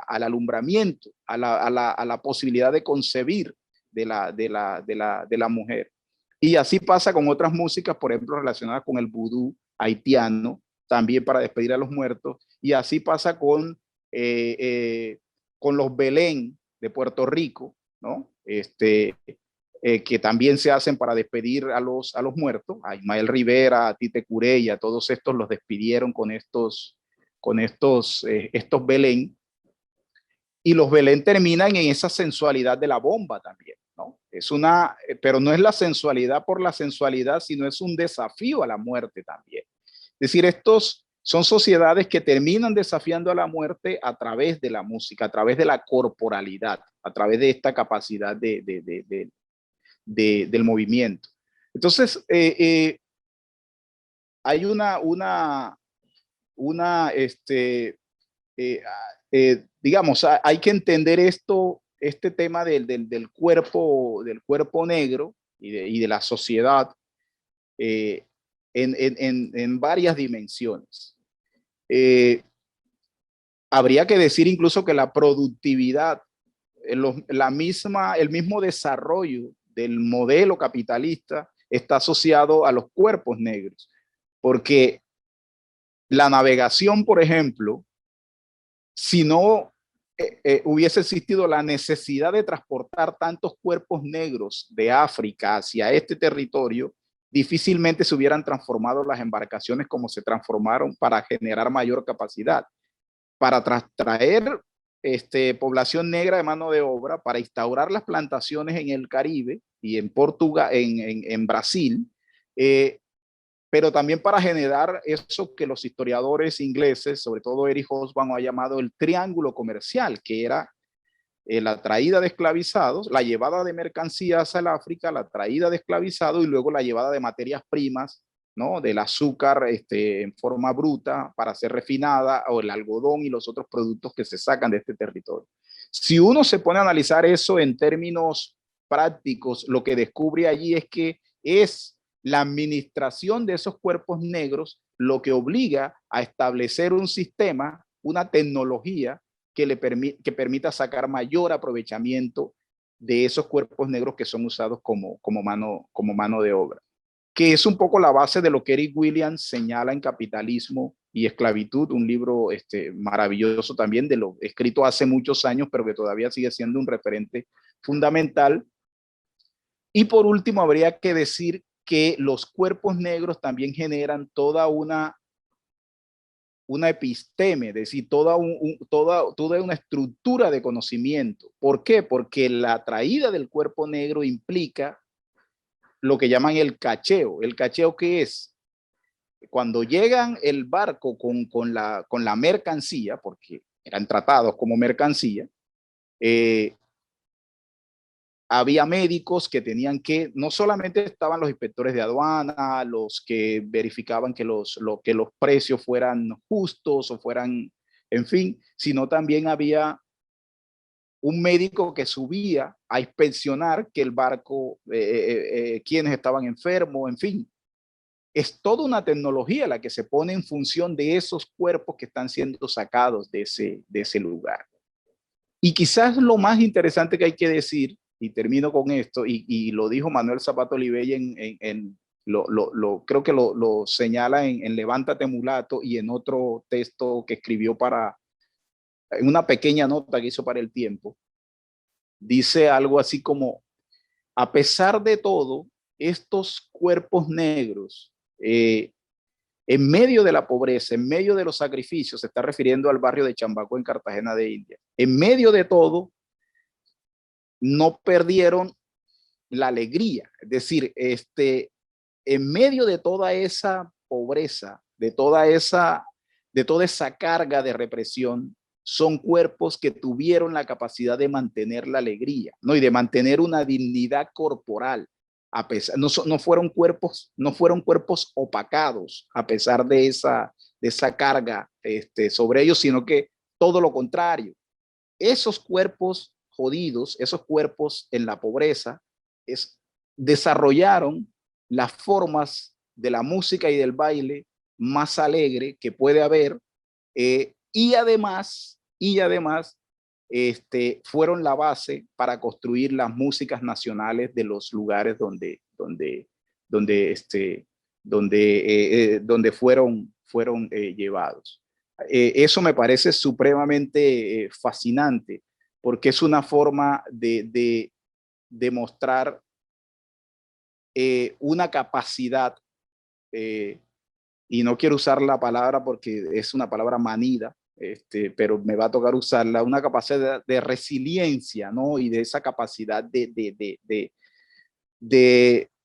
alumbramiento, a la posibilidad de concebir de la mujer. Y así pasa con otras músicas, por ejemplo, relacionadas con el vudú haitiano, también para despedir a los muertos, y así pasa con los Belén de Puerto Rico, ¿no? Que también se hacen para despedir a los muertos. A Ismael Rivera, a Tite Curey, a todos estos los despidieron con estos Belén, y los Belén terminan en esa sensualidad de la bomba también, ¿no? Pero no es la sensualidad por la sensualidad, sino es un desafío a la muerte también. Es decir, estos son sociedades que terminan desafiando a la muerte a través de la música, a través de la corporalidad, a través de esta capacidad del movimiento. Entonces, hay digamos, hay que entender este tema del cuerpo negro y de la sociedad en varias dimensiones. Habría que decir incluso que la productividad, el mismo desarrollo del modelo capitalista está asociado a los cuerpos negros, porque la navegación, por ejemplo, si no hubiese existido la necesidad de transportar tantos cuerpos negros de África hacia este territorio, difícilmente se hubieran transformado las embarcaciones como se transformaron para generar mayor capacidad, para traer población negra de mano de obra, para instaurar las plantaciones en el Caribe y en Portugal, en Brasil, pero también para generar eso que los historiadores ingleses, sobre todo Eric Hobsbawm, ha llamado el triángulo comercial, que era la traída de esclavizados, la llevada de mercancías al África, la traída de esclavizados y luego la llevada de materias primas, ¿no? Del azúcar en forma bruta para ser refinada, o el algodón y los otros productos que se sacan de este territorio. Si uno se pone a analizar eso en términos prácticos, lo que descubre allí es que es la administración de esos cuerpos negros lo que obliga a establecer un sistema, una tecnología que permita sacar mayor aprovechamiento de esos cuerpos negros que son usados como mano de obra, que es un poco la base de lo que Eric Williams señala en Capitalismo y Esclavitud, un libro maravilloso también, escrito hace muchos años, pero que todavía sigue siendo un referente fundamental. Y por último, habría que decir que los cuerpos negros también generan toda una episteme, es decir, toda una estructura de conocimiento. ¿Por qué? Porque la traída del cuerpo negro implica lo que llaman el cacheo. ¿El cacheo qué es? cuando llegan el barco con la mercancía, porque eran tratados como mercancía, eh, había médicos que tenían que, no solamente estaban los inspectores de aduana, los que verificaban que que los precios fueran justos o fueran, en fin, sino también había un médico que subía a inspeccionar que el barco, quienes estaban enfermos, en fin. Es toda una tecnología la que se pone en función de esos cuerpos que están siendo sacados de ese lugar. Y quizás lo más interesante que hay que decir, y termino con esto, y lo dijo Manuel Zapato Olivella creo que lo señala en Levántate Mulato y en otro texto que escribió en una pequeña nota que hizo para El Tiempo, dice algo así como, a pesar de todo, estos cuerpos negros, en medio de la pobreza, en medio de los sacrificios, se está refiriendo al barrio de Chambaco en Cartagena de India, en medio de todo, no perdieron la alegría. Es decir, en medio de toda esa pobreza, de toda esa carga de represión, son cuerpos que tuvieron la capacidad de mantener la alegría, ¿no? Y de mantener una dignidad corporal. A pesar, no fueron cuerpos opacados a pesar de esa carga sobre ellos, sino que todo lo contrario. Esos cuerpos jodidos, esos cuerpos en la pobreza, desarrollaron las formas de la música y del baile más alegre que puede haber, y además fueron la base para construir las músicas nacionales de los lugares donde fueron llevados. Eso me parece supremamente fascinante, porque es una forma de mostrar una capacidad, y no quiero usar la palabra porque es una palabra manida, pero me va a tocar usarla, una capacidad de resiliencia, ¿no? Y de esa capacidad de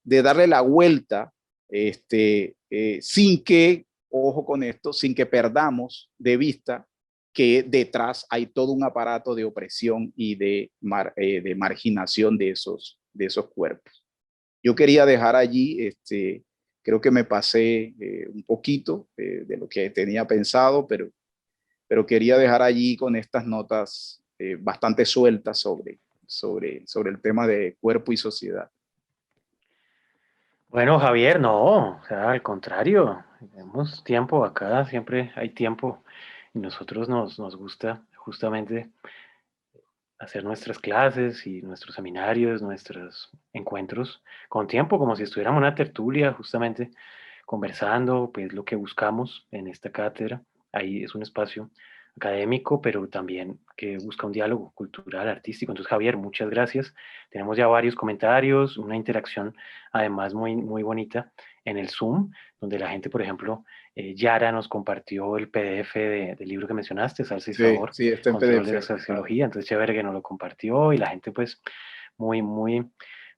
darle la vuelta, sin que, ojo con esto, sin que perdamos de vista que detrás hay todo un aparato de opresión y de marginación de esos cuerpos. Yo quería dejar allí, creo que me pasé un poquito de lo que tenía pensado, pero quería dejar allí con estas notas bastante sueltas sobre el tema de cuerpo y sociedad. Bueno, Javier, no, o sea, al contrario, tenemos tiempo acá, siempre hay tiempo y nosotros nos gusta justamente hacer nuestras clases y nuestros seminarios, nuestros encuentros con tiempo, como si estuviéramos en una tertulia, justamente conversando, pues lo que buscamos en esta cátedra. Ahí es un espacio académico, pero también que busca un diálogo cultural, artístico. Entonces, Javier, muchas gracias. Tenemos ya varios comentarios, una interacción además muy, muy bonita en el Zoom, donde la gente, por ejemplo, Yara nos compartió el PDF del libro que mencionaste, Salsa y Sí, Sabor, sí, está en Control de la PDF. Claro. Sociología. Entonces, chévere que nos lo compartió y la gente, pues, muy, muy,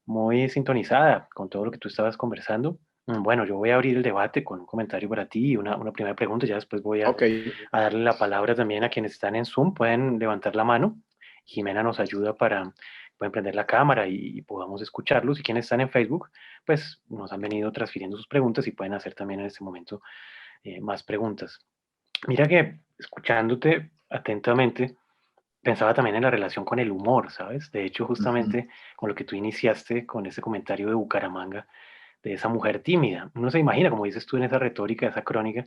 muy sintonizada con todo lo que tú estabas conversando. Bueno, yo voy a abrir el debate con un comentario para ti y una primera pregunta. Ya después voy Ok, a darle la palabra también a quienes están en Zoom. Pueden levantar la mano. Jimena nos ayuda pueden prender la cámara y podamos escucharlos. Y quienes están en Facebook, pues nos han venido transfiriendo sus preguntas y pueden hacer también en este momento más preguntas. Mira que escuchándote atentamente, pensaba también en la relación con el humor, ¿sabes? De hecho, ujú, justamente con lo que tú iniciaste con ese comentario de Bucaramanga, de esa mujer tímida. Uno se imagina, como dices tú en esa retórica, esa crónica,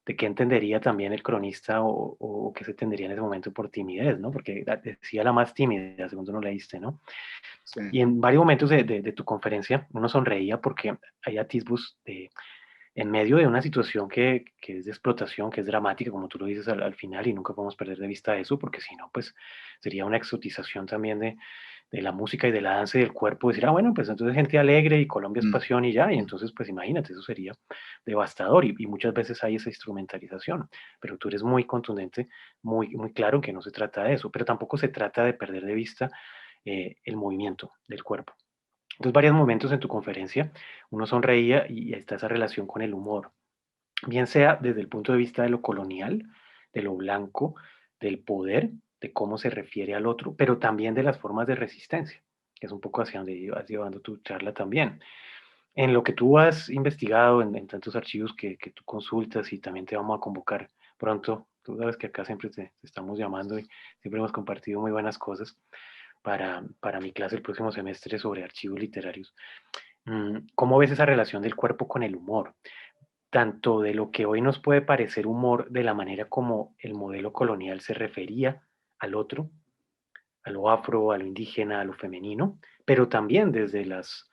de qué entendería también el cronista o qué se entendería en ese momento por timidez, ¿no? Porque decía la más tímida, según tú no leíste, ¿no? sí, Y en varios momentos de tu conferencia uno sonreía porque hay atisbos en medio de una situación que es de explotación, que es dramática, como tú lo dices al final, y nunca podemos perder de vista eso, porque si no, pues sería una exotización también de la música y de la danza y del cuerpo, decir, ah, bueno, pues entonces gente alegre y Colombia es mm, pasión y ya, y mm, entonces, pues imagínate, eso sería devastador, y muchas veces hay esa instrumentalización, pero tú eres muy contundente, muy, muy claro en que no se trata de eso, pero tampoco se trata de perder de vista el movimiento del cuerpo. Entonces, varios momentos en tu conferencia, uno sonreía y está esa relación con el humor. bien sea desde el punto de vista de lo colonial, de lo blanco, del poder, de cómo se refiere al otro, pero también de las formas de resistencia, que es un poco hacia donde ibas llevando tu charla también. En lo que tú has investigado en tantos archivos que tú consultas y también te vamos a convocar pronto, tú sabes que acá siempre te estamos llamando y siempre hemos compartido muy buenas cosas para mi clase el próximo semestre sobre archivos literarios. ¿Cómo ves esa relación del cuerpo con el humor? Tanto de lo que hoy nos puede parecer humor, de la manera como el modelo colonial se refería al otro, a lo afro, a lo indígena, a lo femenino, pero también desde las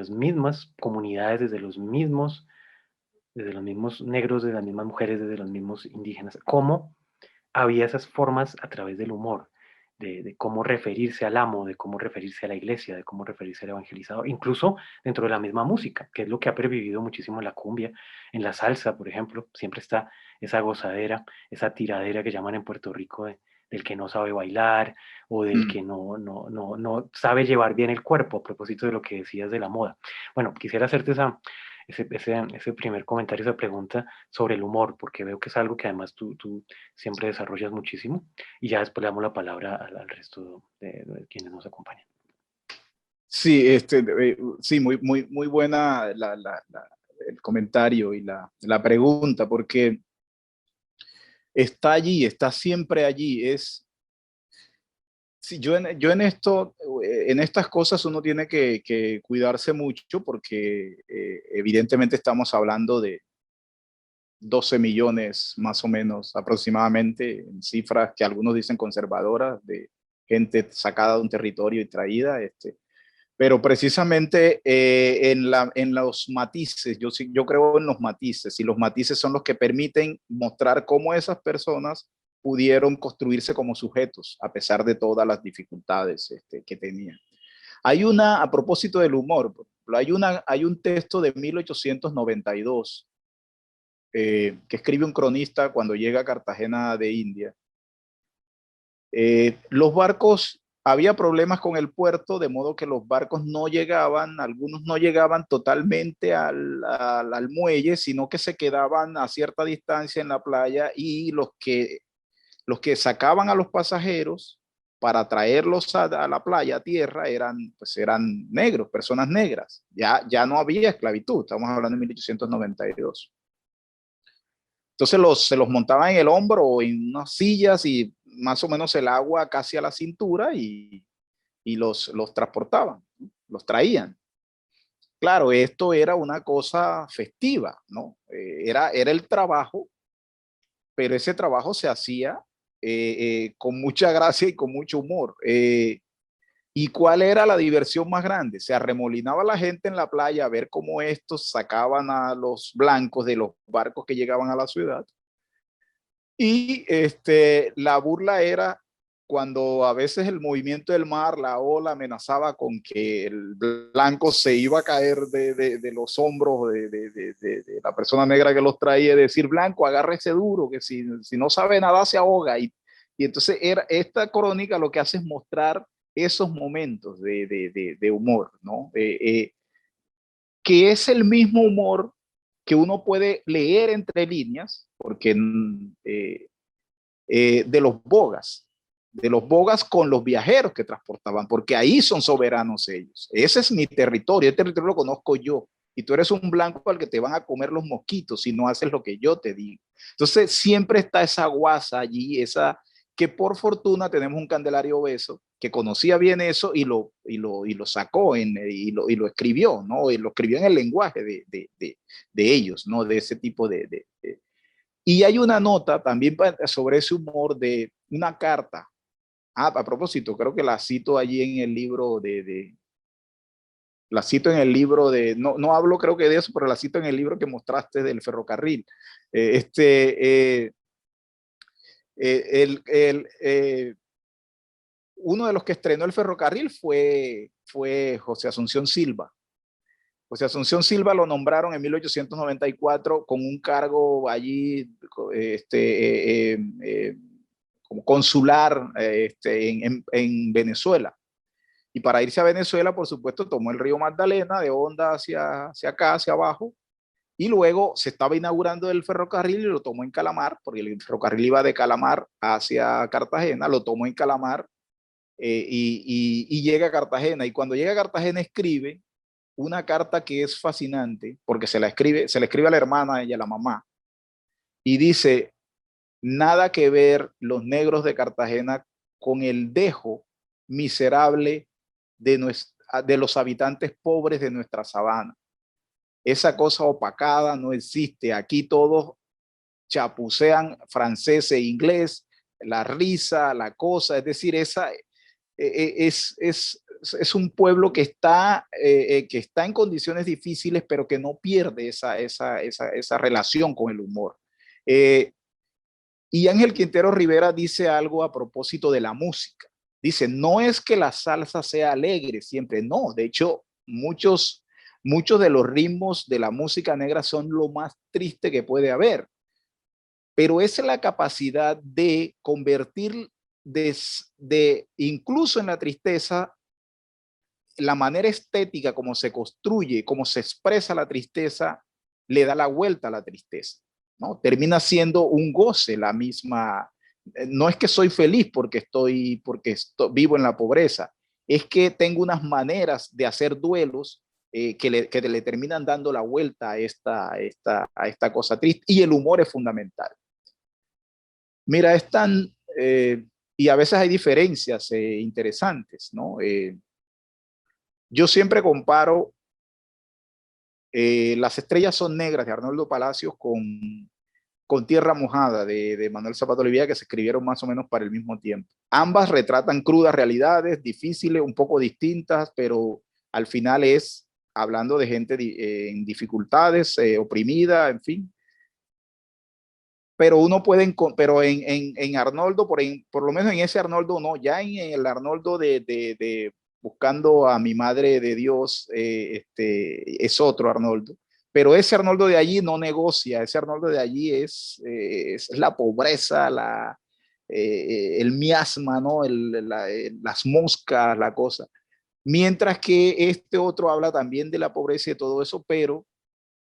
mismas comunidades, desde los mismos negros, desde las mismas mujeres, desde los mismos indígenas, cómo había esas formas a través del humor, de cómo referirse al amo, de cómo referirse a la iglesia, de cómo referirse al evangelizado, incluso dentro de la misma música, que es lo que ha pervivido muchísimo en la cumbia, en la salsa, por ejemplo, siempre está esa gozadera, esa tiradera que llaman en Puerto Rico del que no sabe bailar o del Mm. que no sabe llevar bien el cuerpo, a propósito de lo que decías de la moda. Bueno, quisiera hacerte ese primer comentario, esa pregunta sobre el humor, porque veo que es algo que además tú siempre desarrollas muchísimo, y ya después le damos la palabra al resto de quienes nos acompañan. Sí, sí, muy buena el comentario y la pregunta, porque está allí, está siempre allí. Sí, yo en esto, en estas cosas uno tiene que cuidarse mucho porque evidentemente estamos hablando de 12 millones más o menos aproximadamente, en cifras que algunos dicen conservadoras, de gente sacada de un territorio y traída. Pero precisamente en los matices, yo creo en los matices, y los matices son los que permiten mostrar cómo esas personas pudieron construirse como sujetos, a pesar de todas las dificultades que tenían. A propósito del humor, hay un texto de 1892 que escribe un cronista cuando llega a Cartagena de India. Los barcos, había problemas con el puerto, de modo que los barcos no llegaban, algunos no llegaban totalmente al muelle, sino que se quedaban a cierta distancia en la playa, y los que sacaban a los pasajeros para traerlos a la playa, a tierra, eran negros, personas negras. Ya no había esclavitud, estamos hablando de 1892. Entonces se los montaban en el hombro o en unas sillas y más o menos el agua casi a la cintura, y los transportaban, los traían. Claro, esto era una cosa festiva, ¿no? Era el trabajo, pero ese trabajo se hacía con mucha gracia y con mucho humor. ¿Y cuál era la diversión más grande? Se arremolinaba la gente en la playa a ver cómo estos sacaban a los blancos de los barcos que llegaban a la ciudad. Y la burla era cuando a veces el movimiento del mar, la ola, amenazaba con que el blanco se iba a caer de los hombros de la persona negra que los traía, y decir: blanco, agárrese duro, que si no sabe nadar se ahoga. Y entonces esta crónica lo que hace es mostrar esos momentos de humor, ¿no? Que es el mismo humor que uno puede leer entre líneas, porque de los bogas con los viajeros que transportaban, porque ahí son soberanos ellos. Ese es mi territorio, el territorio lo conozco yo, y tú eres un blanco al que te van a comer los mosquitos si no haces lo que yo te digo. Entonces siempre está esa guasa allí, que por fortuna tenemos un Candelario Beso que conocía bien eso y lo sacó y lo escribió, ¿no? Y lo escribió en el lenguaje de ellos, ¿no? De ese tipo y hay una nota también sobre ese humor de una carta. A propósito, creo que la cito allí en el libro la cito en el libro no hablo creo que de eso, pero la cito en el libro que mostraste del ferrocarril. Eh, este, eh, Uno de los que estrenó el ferrocarril fue José Asunción Silva. José Asunción Silva lo nombraron en 1894 con un cargo allí como consular en Venezuela. Y para irse a Venezuela, por supuesto, tomó el río Magdalena de Honda hacia acá, hacia abajo, Y luego se estaba inaugurando el ferrocarril y lo tomó en Calamar, porque el ferrocarril iba de Calamar hacia Cartagena, lo tomó en Calamar y llega a Cartagena. Y cuando llega a Cartagena escribe una carta que es fascinante, porque se le escribe a la hermana, a ella, a la mamá, y dice, nada que ver los negros de Cartagena con el dejo miserable de los habitantes pobres de nuestra sabana. Esa cosa opacada no existe. Aquí todos chapucean francés e inglés, la risa, la cosa, es decir, es un pueblo que está en condiciones difíciles, pero que no pierde esa relación con el humor. Y Ángel Quintero Rivera dice algo a propósito de la música. Dice, no es que la salsa sea alegre siempre, no. De hecho, muchos de los ritmos de la música negra son lo más triste que puede haber. Pero es la capacidad de convertir incluso en la tristeza, la manera estética como se construye, como se expresa la tristeza, le da la vuelta a la tristeza, ¿no? Termina siendo un goce la misma. No es que soy feliz porque vivo en la pobreza, es que tengo unas maneras de hacer duelos que le terminan dando la vuelta a esta cosa triste, y el humor es fundamental. Mira, y a veces hay diferencias interesantes, ¿no? Yo siempre comparo Las estrellas son negras de Arnoldo Palacios con Tierra mojada de Manuel Zapata Olivera, que se escribieron más o menos para el mismo tiempo. Ambas retratan crudas realidades, difíciles, un poco distintas, pero al final es hablando de gente en dificultades, oprimida, en fin. Pero uno puede, pero en Arnoldo, por lo menos en ese Arnoldo no, ya en el Arnoldo de Buscando a mi Madre de Dios, es otro Arnoldo. Pero ese Arnoldo de allí no negocia, ese Arnoldo de allí es la pobreza, el miasma, ¿no? Las moscas, la cosa. Mientras que este otro habla también de la pobreza y de todo eso, pero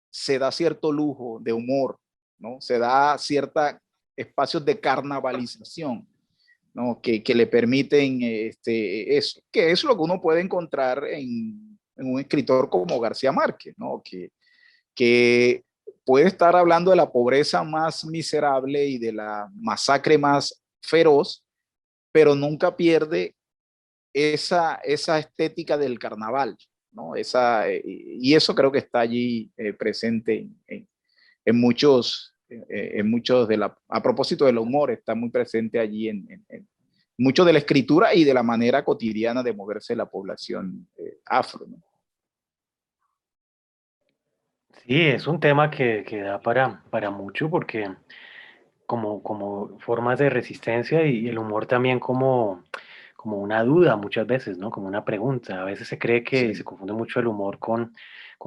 se da cierto lujo de humor, ¿no? Se da ciertos espacios de carnavalización, ¿no? Que le permiten eso, que es lo que uno puede encontrar en un escritor como García Márquez, ¿no? Que puede estar hablando de la pobreza más miserable y de la masacre más feroz, pero nunca pierde esa estética del carnaval, ¿no? Y eso creo que está allí presente en muchos a propósito del humor, está muy presente allí en mucho de la escritura y de la manera cotidiana de moverse la población afro, ¿no? Sí, es un tema que da para mucho porque como formas de resistencia y el humor también como una duda muchas veces, ¿no? Como una pregunta. A veces se cree que se Sí. confunde mucho el humor con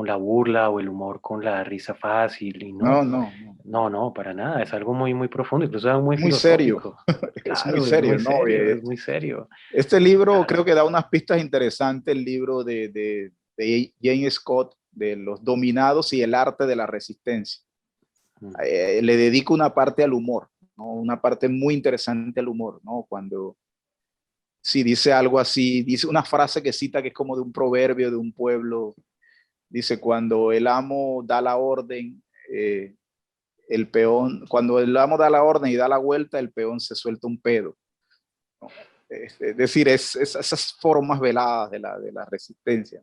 la burla o el humor con la risa fácil y no, No, no, no. no, no, para nada. Es algo muy, muy profundo, incluso es algo muy Muy serio, filosófico. es muy Claro, es muy serio, ¿no? serio, es muy serio. Este libro Claro. creo que da unas pistas interesantes, el libro de Jane Scott, de los dominados y el arte de la resistencia. Mm. Le dedico una parte al humor, ¿no? Una parte muy interesante al humor, ¿no? Cuando si dice algo así, dice una frase que cita que es como de un proverbio de un pueblo, dice, cuando el amo da la orden, el peón, cuando el amo da la orden y da la vuelta, el peón se suelta un pedo, ¿no? Es decir, esas formas veladas de la resistencia.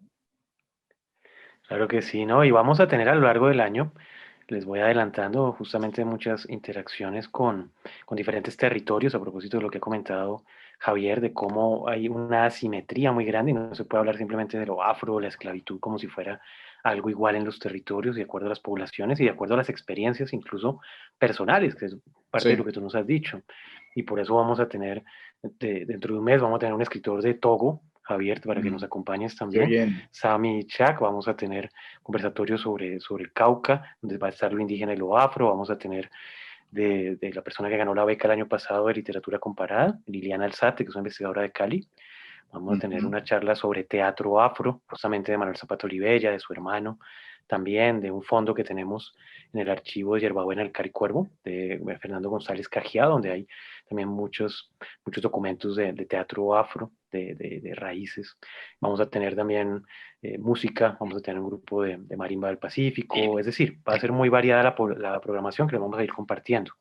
Claro que sí, ¿no? Y vamos a tener a lo largo del año, les voy adelantando justamente muchas interacciones con diferentes territorios a propósito de lo que ha comentado Javier, de cómo hay una asimetría muy grande y no se puede hablar simplemente de lo afro, la esclavitud, como si fuera algo igual en los territorios, de acuerdo a las poblaciones y de acuerdo a las experiencias incluso personales, que es parte de lo Sí. que tú nos has dicho. Y por eso vamos a tener, dentro de un mes, vamos a tener un escritor de Togo, Javier, para que nos acompañes Qué también. bien. Sami Chak, vamos a tener conversatorios sobre el Cauca, donde va a estar lo indígena y lo afro, vamos a tener de la persona que ganó la beca el año pasado de literatura comparada, Liliana Alzate, que es una investigadora de Cali. Vamos a tener una charla sobre teatro afro, justamente de Manuel Zapata Olivella, de su hermano, también de un fondo que tenemos en el archivo de Yerbabuena, el Caricuervo, de Fernando González Cajía, donde hay también muchos documentos de teatro afro, de raíces. Vamos a tener también música, vamos a tener un grupo de marimba del Pacífico, es decir, va a ser muy variada la programación que le vamos a ir compartiendo.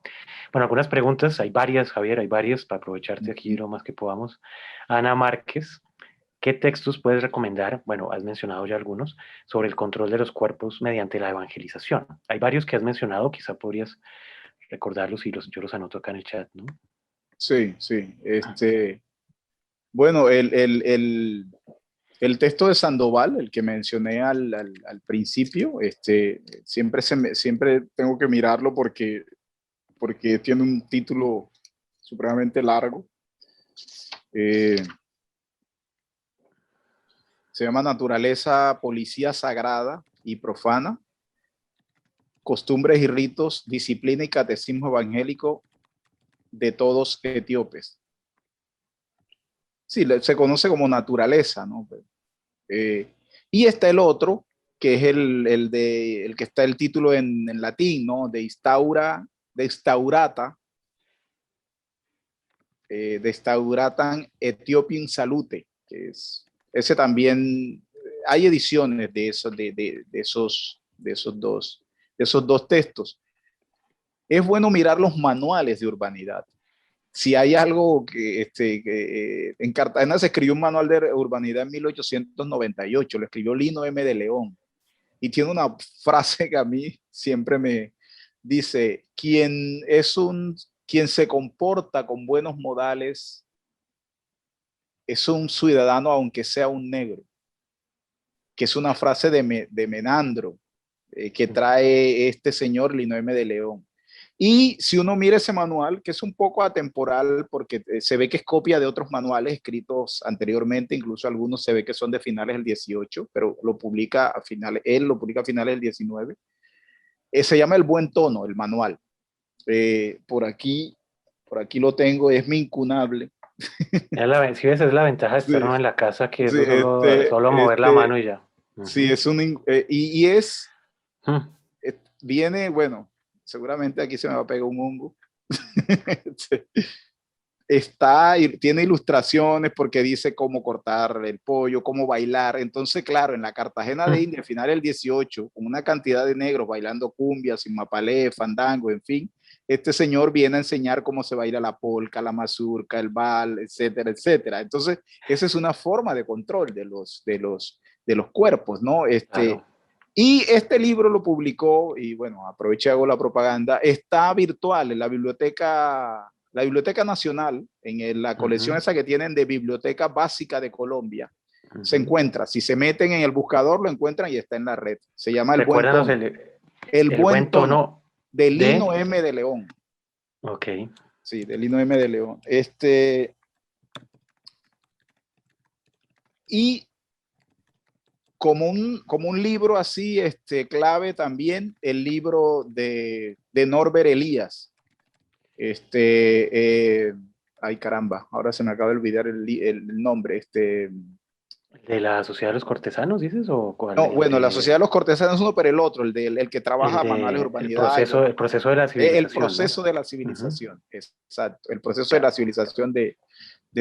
Bueno, algunas preguntas, hay varias, Javier, hay varias, para aprovecharte aquí lo más que podamos. Ana Márquez, ¿qué textos puedes recomendar? Bueno, has mencionado ya algunos, sobre el control de los cuerpos mediante la evangelización. Hay varios que has mencionado, quizá podrías recordarlos y yo los anoto acá en el chat, ¿no? Sí, sí. Bueno, el texto de Sandoval, el que mencioné al principio, siempre tengo que mirarlo porque tiene un título supremamente largo. Se llama Naturaleza, Policía Sagrada y Profana, Costumbres y Ritos, Disciplina y Catecismo Evangélico de todos etíopes. Sí, se conoce como naturaleza, ¿no? Y está el otro, que es el que está el título en latín, ¿no? De instaurata, de instauratan Ethiopian Salute, que es ese también. Hay ediciones de esos dos textos. Es bueno mirar los manuales de urbanidad. Si hay algo que en Cartagena se escribió un manual de urbanidad en 1898, lo escribió Lino M. de León, y tiene una frase que a mí siempre me dice: quien se comporta con buenos modales es un ciudadano aunque sea un negro, que es una frase de Menandro, que trae este señor Lino M. de León. Y si uno mira ese manual, que es un poco atemporal porque se ve que es copia de otros manuales escritos anteriormente, incluso algunos se ve que son de finales del 18, pero él lo publica a finales del 19. Se llama El Buen Tono, el manual. Por aquí lo tengo, es mi incunable. Si ves, es la ventaja de estar Sí, uno en la casa, que sí, eso solo mover la mano y ya. sí, Ujú. es y es, Mm. viene, bueno, seguramente aquí se me va a pegar un hongo. Tiene ilustraciones porque dice cómo cortar el pollo, cómo bailar. Entonces, claro, en la Cartagena de India, al final del 18, con una cantidad de negros bailando cumbias, mapalé, fandango, en fin, este señor viene a enseñar cómo se baila la polca, la mazurca, el bal, etcétera, etcétera. Entonces, esa es una forma de control de los cuerpos, ¿no? Claro. Y este libro lo publicó, y bueno, aproveché, hago la propaganda, está virtual en la Biblioteca Nacional, en la colección Ujú, esa que tienen de Biblioteca Básica de Colombia. Se ujú. encuentra, si se meten en el buscador lo encuentran y está en la red. Se llama El Buen Recuérdanos Tono. El el Buen buen Tono, tono de de... Lino M. de León. Ok. Sí, de Lino M. de León. Y como un libro así, clave también, el libro de Norbert Elías. Ay caramba, ahora se me acaba de olvidar el nombre. ¿De la Sociedad de los Cortesanos, dices? ¿O cuál? No, bueno, la Sociedad de los Cortesanos es uno, pero el otro, el que trabaja manuales de urbanidad, el proceso de la el civilización, ¿no? proceso de la Ujú. civilización, exacto, el proceso de Ya. la civilización de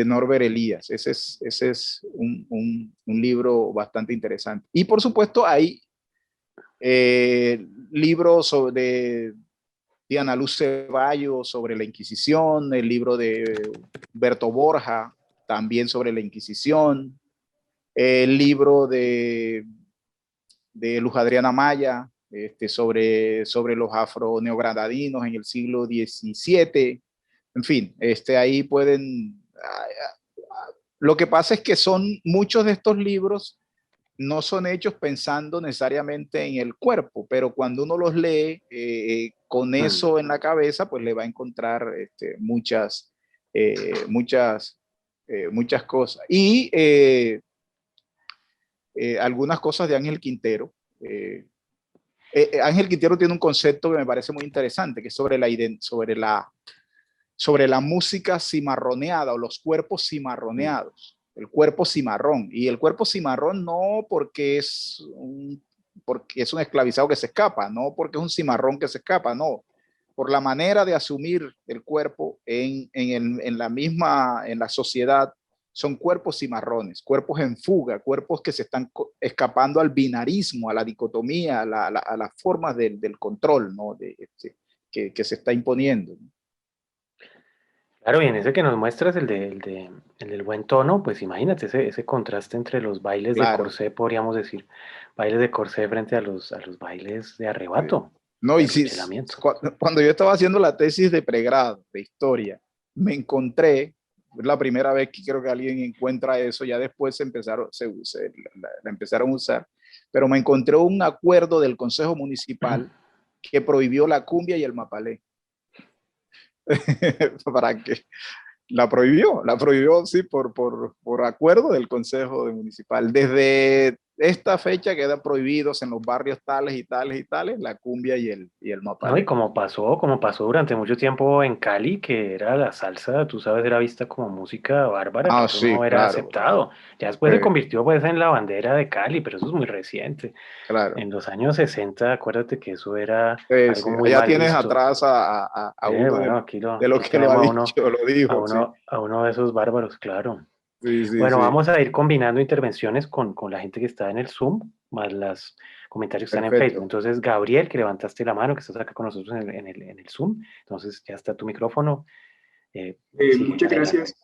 Norbert Elías. Ese es un libro bastante interesante. Y por supuesto hay libros de Ana Luz Ceballos sobre la Inquisición, el libro de Berto Borja también sobre la Inquisición, el libro de Luz Adriana Maya sobre los afro-neogranadinos en el siglo XVII. En fin, ahí pueden... Lo que pasa es que son muchos de estos libros no son hechos pensando necesariamente en el cuerpo, pero cuando uno los lee con Mm. eso en la cabeza, pues le va a encontrar muchas cosas. Y algunas cosas de Ángel Quintero. Ángel Quintero tiene un concepto que me parece muy interesante, que es sobre la música cimarroneada o los cuerpos Mm. cimarroneados, el cuerpo cimarrón. Y el cuerpo cimarrón no porque es porque es un esclavizado que se escapa, no porque es un cimarrón que se escapa, no, por la manera de asumir el cuerpo en la sociedad, son cuerpos cimarrones, cuerpos en fuga, cuerpos que se están escapando al binarismo, a la dicotomía, a las formas del control, ¿no? Que se está imponiendo. Claro, y en ese que nos muestras, el del buen tono, pues imagínate ese contraste entre los bailes de Claro. corsé, podríamos decir, bailes de corsé frente a los bailes de arrebato, No, de y si, atropellamiento. cuando yo estaba haciendo la tesis de pregrado de historia, me encontré, es la primera vez que creo que alguien encuentra eso, ya después la empezaron a usar, pero me encontré un acuerdo del Consejo Municipal que prohibió la cumbia y el mapalé. Para que la prohibió, sí, por acuerdo del Consejo Municipal. Desde esta fecha quedan prohibidos en los barrios tales y tales y tales la cumbia y el No, y mapalé. como pasó durante mucho tiempo en Cali, que era la salsa, tú sabes, era vista como música bárbara, que Ah, eso sí, no era claro, aceptado. Ya después se convirtió pues en la bandera de Cali, pero eso es muy reciente. claro. En los años 60, acuérdate que eso era algo Sí. muy Allá mal tienes visto. atrás a uno Bueno, aquí de los aquí que lo tenemos ha dicho, lo dijo, sí. a uno de esos bárbaros, claro. Sí, sí, Bueno, sí. vamos a ir combinando intervenciones con la gente que está en el Zoom, más los comentarios que están en Facebook. Perfecto. Entonces, Gabriel, que levantaste la mano, que estás acá con nosotros en el Zoom, entonces ya está tu micrófono. Sigue Muchas adelante. gracias,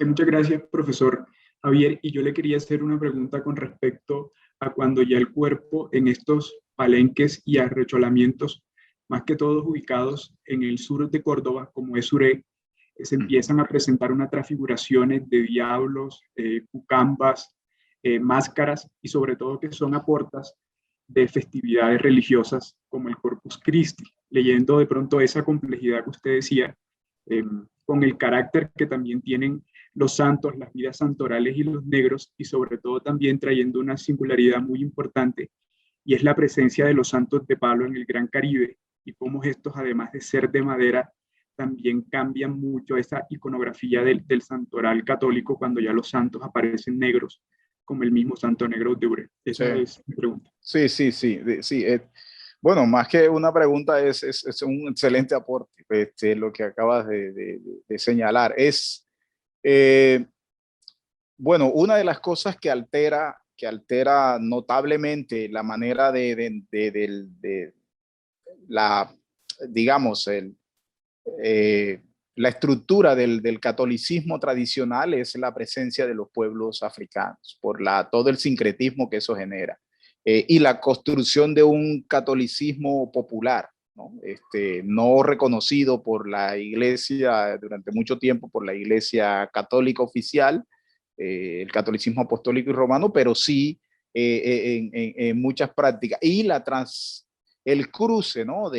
muchas gracias, profesor Javier. Y yo le quería hacer una pregunta con respecto a cuando ya el cuerpo en estos palenques y arrecholamientos, más que todos ubicados en el sur de Córdoba, como es Suré, se empiezan a presentar unas transfiguraciones de diablos, cucambas, máscaras y sobre todo que son aportas de festividades religiosas como el Corpus Christi, leyendo de pronto esa complejidad que usted decía, con el carácter que también tienen los santos, las vidas santorales y los negros, y sobre todo también trayendo una singularidad muy importante, y es la presencia de los santos de palo en el Gran Caribe, y cómo estos, además de ser de madera, también cambian mucho esa iconografía del santoral católico cuando ya los santos aparecen negros, como el mismo Santo Negro de Ure. Sí, Esa es mi pregunta. sí, sí, sí, sí. Bueno, más que una pregunta es un excelente aporte, lo que acabas de señalar. Eh, bueno, una de las cosas que altera notablemente la manera de la, digamos, eh, la estructura del catolicismo tradicional es la presencia de los pueblos africanos, por todo el sincretismo que eso genera, y la construcción de un catolicismo popular, ¿no? No reconocido por la iglesia durante mucho tiempo, por la iglesia católica oficial, el catolicismo apostólico y romano, pero sí en muchas prácticas. Y el cruce, ¿no?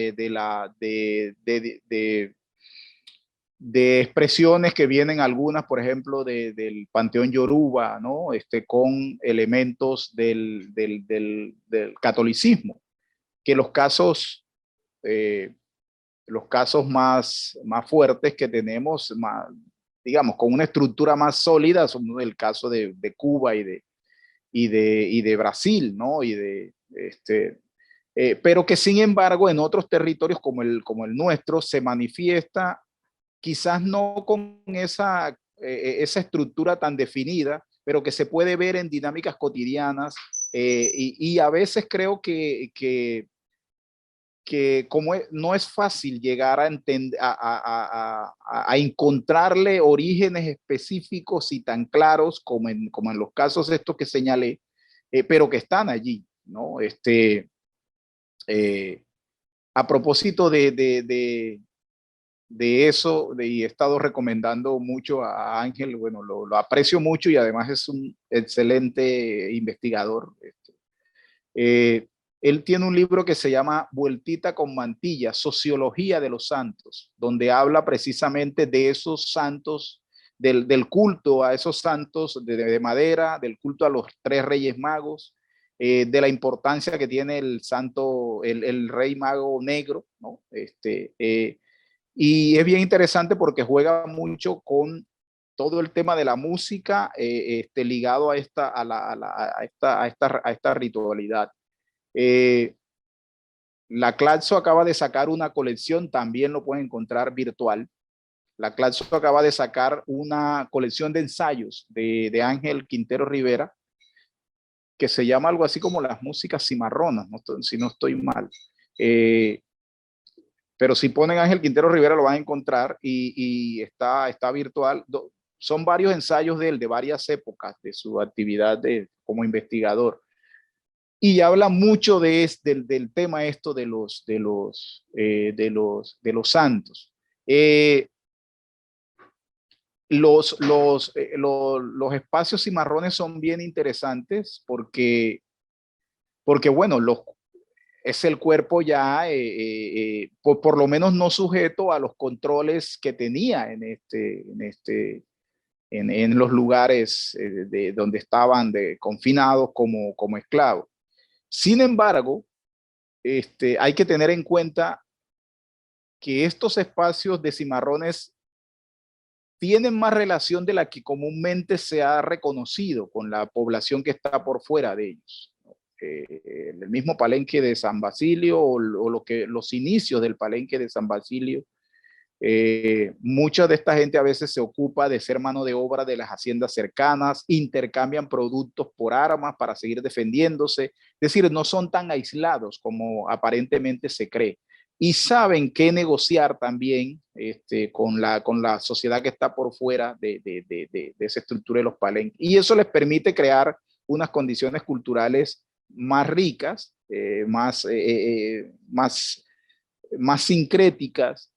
De expresiones que vienen algunas, por ejemplo, del panteón Yoruba, ¿no? Con elementos del catolicismo, que los casos más fuertes que tenemos, digamos, con una estructura más sólida, son el caso de Cuba y de Brasil, ¿no? Pero que sin embargo en otros territorios como el nuestro se manifiesta quizás no con esa estructura tan definida, pero que se puede ver en dinámicas cotidianas, y a veces creo que como no es fácil llegar a, entender, a encontrarle orígenes específicos y tan claros como en los casos estos que señalé, pero que están allí, ¿no? Eh, a propósito de eso, y he estado recomendando mucho a Ángel, bueno, lo aprecio mucho y además es un excelente investigador. Eh, Él tiene un libro que se llama Vueltita con Mantilla, Sociología de los Santos, donde habla precisamente de esos santos, del culto a esos santos de madera, del culto a los tres reyes magos, de la importancia que tiene el santo, el rey mago negro, ¿no? Y es bien interesante porque juega mucho con todo el tema de la música, ligado a esta ritualidad. La Claxo acaba de sacar una colección, también lo pueden encontrar virtual. La Claxo acaba de sacar una colección de ensayos de Ángel Quintero Rivera, que se llama algo así como las músicas cimarronas, ¿no? Si no estoy mal. Pero si ponen Ángel Quintero Rivera lo van a encontrar y está virtual. Son varios ensayos de él, de varias épocas de su actividad como investigador. Y habla mucho del tema esto de los santos. Los espacios cimarrones son bien interesantes porque bueno, es el cuerpo ya, por lo menos no sujeto a los controles que tenía en los lugares donde estaban confinados como esclavos. Sin embargo, hay que tener en cuenta que estos espacios de cimarrones tienen más relación de la que comúnmente se ha reconocido con la población que está por fuera de ellos. El mismo Palenque de San Basilio o los inicios del Palenque de San Basilio, mucha de esta gente a veces se ocupa de ser mano de obra de las haciendas cercanas, intercambian productos por armas para seguir defendiéndose, es decir, no son tan aislados como aparentemente se cree. Y saben qué negociar también con la sociedad que está por fuera de esa estructura de los palenques. Y eso les permite crear unas condiciones culturales más ricas, más sincréticas.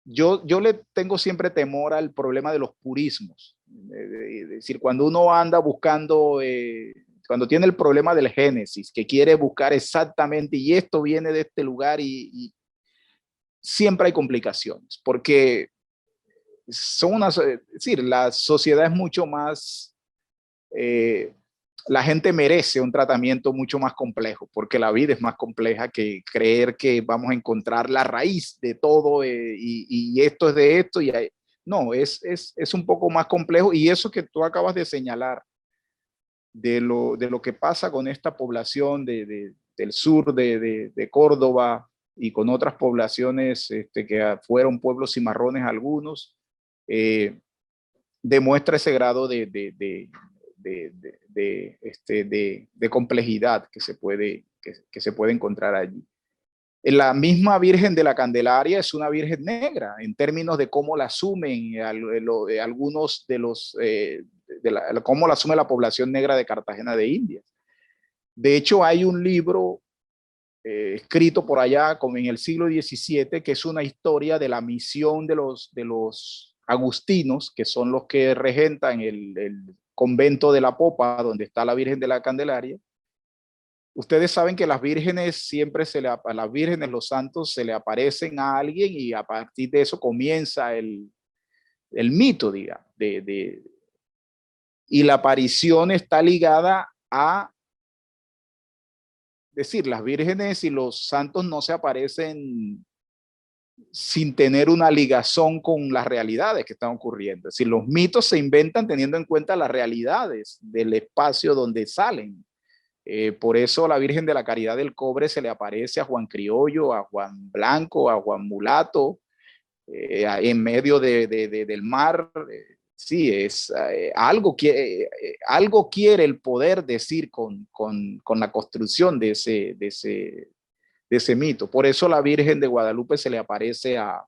Yo le tengo siempre temor al problema de los purismos. Es decir, cuando uno anda buscando, cuando tiene el problema del génesis, que quiere buscar exactamente, y esto viene de este lugar, y siempre hay complicaciones, porque es decir, la sociedad es mucho más, la gente merece un tratamiento mucho más complejo, porque la vida es más compleja que creer que vamos a encontrar la raíz de todo, y esto es de esto, no, es un poco más complejo, y eso que tú acabas de señalar, de lo que pasa con esta población del sur de Córdoba y con otras poblaciones que fueron pueblos cimarrones algunos, demuestra ese grado de complejidad que se puede encontrar allí. La misma Virgen de la Candelaria es una virgen negra en términos de cómo la asumen algunos de los, cómo la asume la población negra de Cartagena de Indias. De hecho, hay un libro escrito por allá como en el siglo XVII, que es una historia de la misión de los agustinos, que son los que regentan el convento de la Popa, donde está la Virgen de la Candelaria. Ustedes saben que las vírgenes siempre a las vírgenes, los santos, se le aparecen a alguien, y a partir de eso comienza el mito, digamos, y la aparición está ligada a, decir, las vírgenes y los santos no se aparecen sin tener una ligazón con las realidades que están ocurriendo. Es decir, los mitos se inventan teniendo en cuenta las realidades del espacio donde salen. Por eso la Virgen de la Caridad del Cobre se le aparece a Juan Criollo, a Juan Blanco, a Juan Mulato, en medio del mar. Sí, algo quiere el poder decir con la construcción de ese mito. Por eso la Virgen de Guadalupe se le aparece a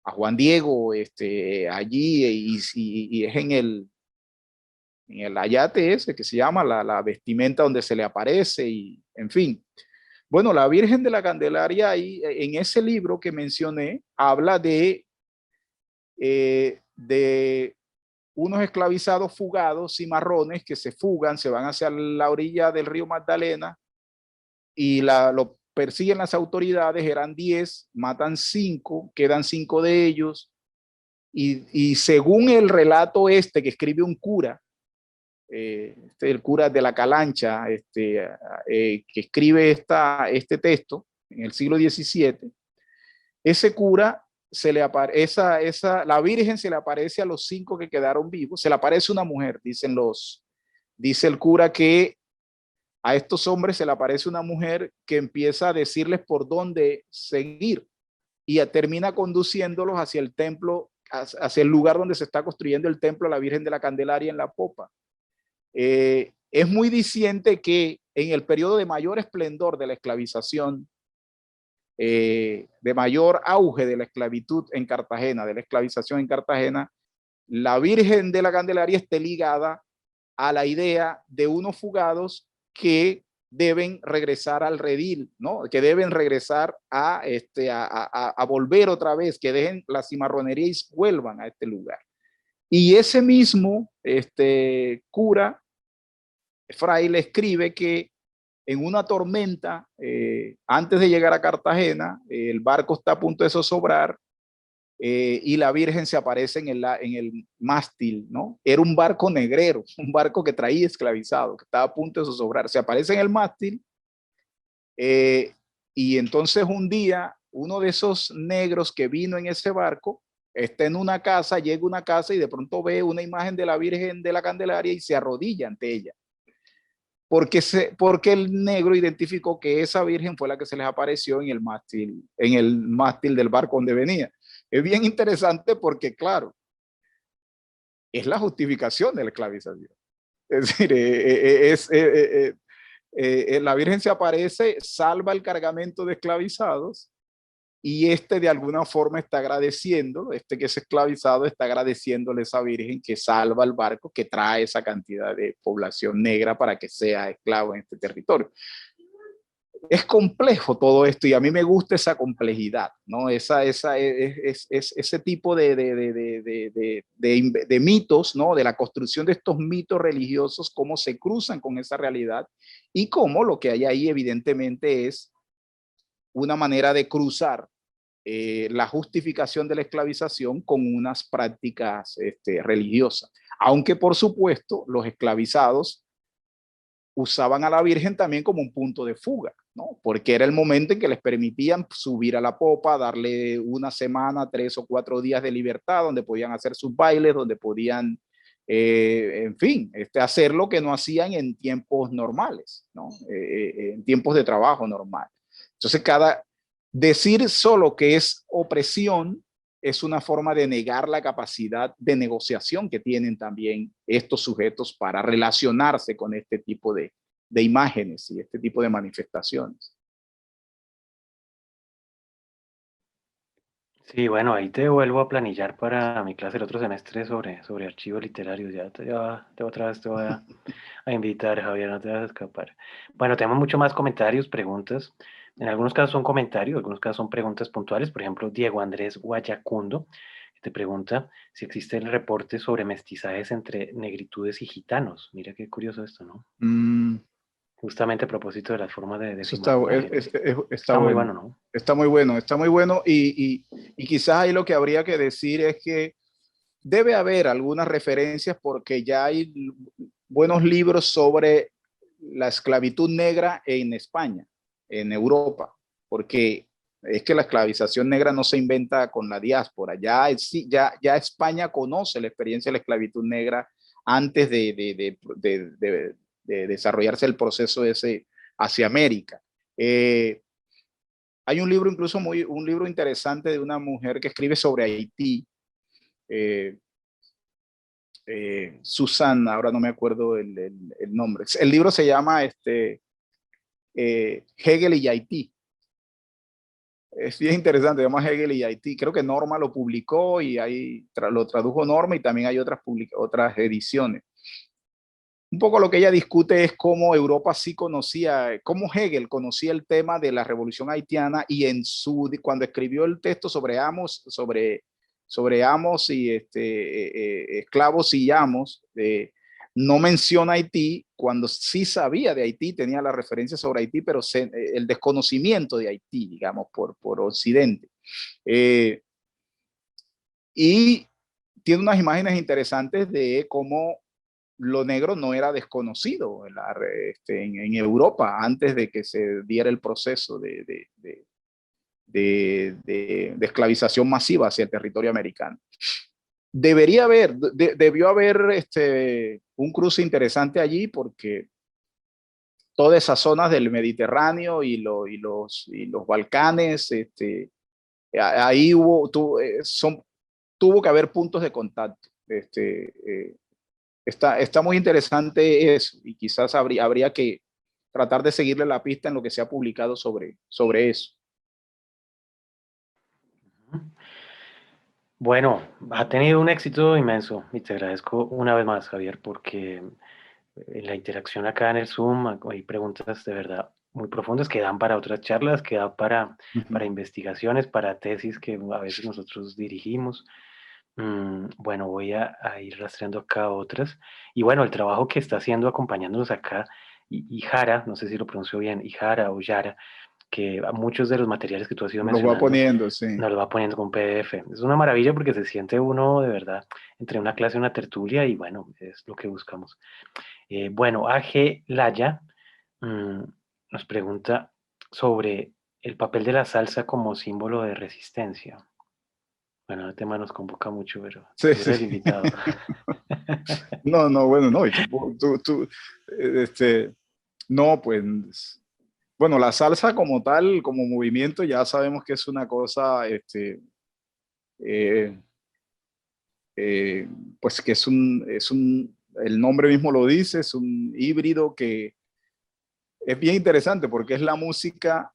Juan Diego allí, y es en el ayate ese que se llama la vestimenta donde se le aparece, y en fin. Bueno, la Virgen de la Candelaria, ahí en ese libro que mencioné, habla de unos esclavizados fugados cimarrones que se fugan, se van hacia la orilla del río Magdalena, y lo persiguen las autoridades. Eran 10, matan 5, quedan 5 de ellos, y según el relato que escribe un cura, el cura de la Calancha, que escribe este texto en el siglo XVII, ese cura la Virgen se le aparece a los 5 que quedaron vivos, se le aparece una mujer, dice el cura, que a estos hombres se le aparece una mujer que empieza a decirles por dónde seguir y termina conduciéndolos hacia el templo, hacia el lugar donde se está construyendo el templo a la Virgen de la Candelaria en la popa. Es muy diciente que en el periodo de mayor esplendor de la esclavización, de mayor auge de la esclavitud en Cartagena, de la esclavización en Cartagena, la Virgen de la Candelaria esté ligada a la idea de unos fugados que deben regresar al redil, ¿no? Que deben regresar a volver otra vez, que dejen la cimarronería y vuelvan a este lugar. Y ese mismo cura, fraile, escribe que en una tormenta, antes de llegar a Cartagena, el barco está a punto de zozobrar, y la Virgen se aparece en el mástil, ¿no? Era un barco negrero, un barco que traía esclavizado, que estaba a punto de zozobrar. Se aparece en el mástil, y entonces un día, uno de esos negros que vino en ese barco, está en una casa, llega a una casa y de pronto ve una imagen de la Virgen de la Candelaria y se arrodilla ante ella. Porque el negro identificó que esa Virgen fue la que se les apareció en el mástil del barco donde venía. Es bien interesante porque, claro, es la justificación de la esclavización. Es decir, la Virgen se aparece, salva el cargamento de esclavizados y de alguna forma está agradeciendo, que es esclavizado está agradeciéndole a esa Virgen que salva el barco, que trae esa cantidad de población negra para que sea esclavo en este territorio. Es complejo todo esto y a mí me gusta esa complejidad, ¿no? Ese tipo de mitos, ¿no? De la construcción de estos mitos religiosos, cómo se cruzan con esa realidad y cómo lo que hay ahí evidentemente es una manera de cruzar la justificación de la esclavización con unas prácticas religiosas. Aunque por supuesto los esclavizados usaban a la Virgen también como un punto de fuga, ¿no? Porque era el momento en que les permitían subir a la popa, darle una semana, 3 o 4 días de libertad, donde podían hacer sus bailes, donde podían, en fin, hacer lo que no hacían en tiempos normales, ¿no? En tiempos de trabajo normal. Entonces, decir solo que es opresión es una forma de negar la capacidad de negociación que tienen también estos sujetos para relacionarse con este tipo de imágenes y este tipo de manifestaciones. Sí, bueno, ahí te vuelvo a planillar para mi clase el otro semestre sobre archivos literarios. Otra vez te voy a invitar, Javier, no te vas a escapar. Bueno, tenemos mucho más comentarios, preguntas. En algunos casos son comentarios, en algunos casos son preguntas puntuales. Por ejemplo, Diego Andrés Guayacundo te pregunta si existen reportes sobre mestizajes entre negritudes y gitanos. Mira qué curioso esto, ¿no? Justamente a propósito de las formas de Eso cimarronaje. está muy bueno, bueno, ¿no? Está muy bueno y quizás ahí lo que habría que decir es que debe haber algunas referencias porque ya hay buenos libros sobre la esclavitud negra en España, en Europa, porque es que la esclavización negra no se inventa con la diáspora, ya España conoce la experiencia de la esclavitud negra antes de desarrollarse el proceso ese hacia América. Hay un libro incluso un libro interesante de una mujer que escribe sobre Haití, Susana, ahora no me acuerdo el nombre. El libro se llama Hegel y Haití. Es bien interesante, se llama Hegel y Haití. Creo que Norma lo publicó y ahí lo tradujo Norma y también hay otras ediciones. Un poco lo que ella discute es cómo Europa sí conocía, cómo Hegel conocía el tema de la revolución haitiana y cuando escribió el texto sobre amos y esclavos y amos, no menciona Haití, cuando sí sabía de Haití, tenía la referencia sobre Haití, pero el desconocimiento de Haití, digamos, por Occidente. Y tiene unas imágenes interesantes de cómo lo negro no era desconocido en Europa antes de que se diera el proceso de esclavización masiva hacia el territorio americano. Debió haber un cruce interesante allí porque todas esas zonas del Mediterráneo y los Balcanes, ahí tuvo que haber puntos de contacto. Está muy interesante eso, y quizás habría que tratar de seguirle la pista en lo que se ha publicado sobre eso. Bueno, ha tenido un éxito inmenso y te agradezco una vez más, Javier, porque en la interacción acá en el Zoom hay preguntas de verdad muy profundas que dan para otras charlas, que dan para investigaciones, para tesis que a veces nosotros dirigimos. Bueno, voy a ir rastreando acá otras. Y bueno, el trabajo que está haciendo acompañándonos acá, y Jara, no sé si lo pronuncio bien, Ijara o Yara, que a muchos de los materiales que tú has ido Los va mencionando, poniendo, sí. nos lo va poniendo con PDF. Es una maravilla porque se siente uno de verdad entre una clase y una tertulia y bueno, es lo que buscamos. Bueno, AG Laya mm, nos pregunta sobre el papel de la salsa como símbolo de resistencia. Bueno, el tema nos convoca mucho, pero Sí, tú eres el sí. invitado. No, no, bueno, no. No, pues, bueno, la salsa como tal, como movimiento, ya sabemos que es una cosa, eh, eh, pues que el nombre mismo lo dice, es un híbrido que es bien interesante porque es la música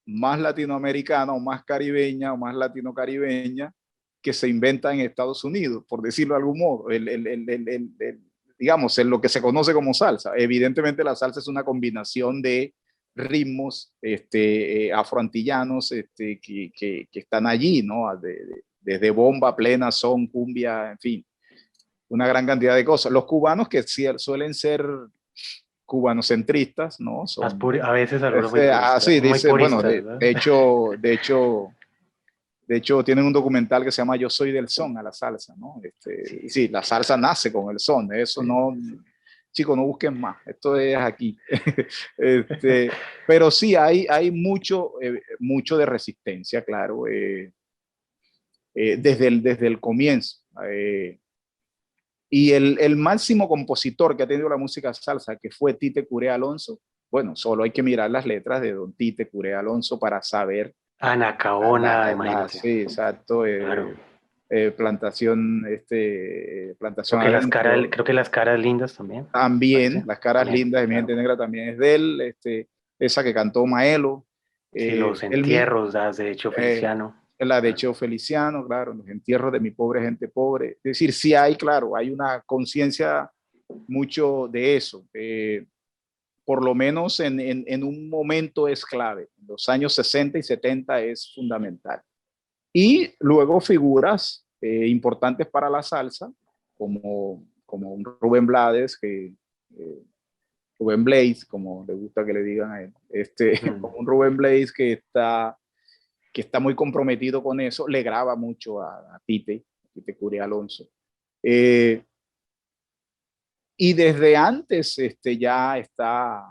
más latinoamericana o más caribeña o más latino-caribeña que se inventa en Estados Unidos, por decirlo de algún modo, digamos, en lo que se conoce como salsa. Evidentemente la salsa es una combinación de ritmos afroantillanos que están allí, ¿no? Desde bomba, plena, son, cumbia, en fin, una gran cantidad de cosas. Los cubanos que suelen ser cubanocentristas, ¿no? A veces algunos muy puristas, Sí, muy dice, bueno, puristas, ¿verdad? de hecho, tienen un documental que se llama Yo soy del son a la salsa, ¿no? Sí, Sí, la salsa nace con el son, eso sí. no, chicos, no busquen más, esto es aquí. Pero sí, hay mucho de resistencia, claro, desde el comienzo. Y el máximo compositor que ha tenido la música salsa, que fue Tite Curé Alonso, bueno, solo hay que mirar las letras de don Tite Curé Alonso para saber. Anacaona, imagínate. Sí, exacto. Claro. Plantación Adentro. Creo que las caras lindas también, También, parece. Las Caras También, Lindas de Mi claro. Gente Negra también es de él. Esa que cantó Maelo. Sí, los Él, entierros, das de hecho eh, Feliciano. la de Claro. Cheo Feliciano, claro, Los Entierros de Mi Pobre Gente Pobre. Es decir, sí hay, claro, hay una conciencia mucho de eso. Por lo menos en un momento es clave. En los años 60 y 70 es fundamental. Y luego figuras importantes para la salsa, como un Rubén Blades, Rubén Blades, como le gusta que le digan a él, como un Rubén Blades que está muy comprometido con eso, le graba mucho a Tite Curé Alonso. Y desde antes ya está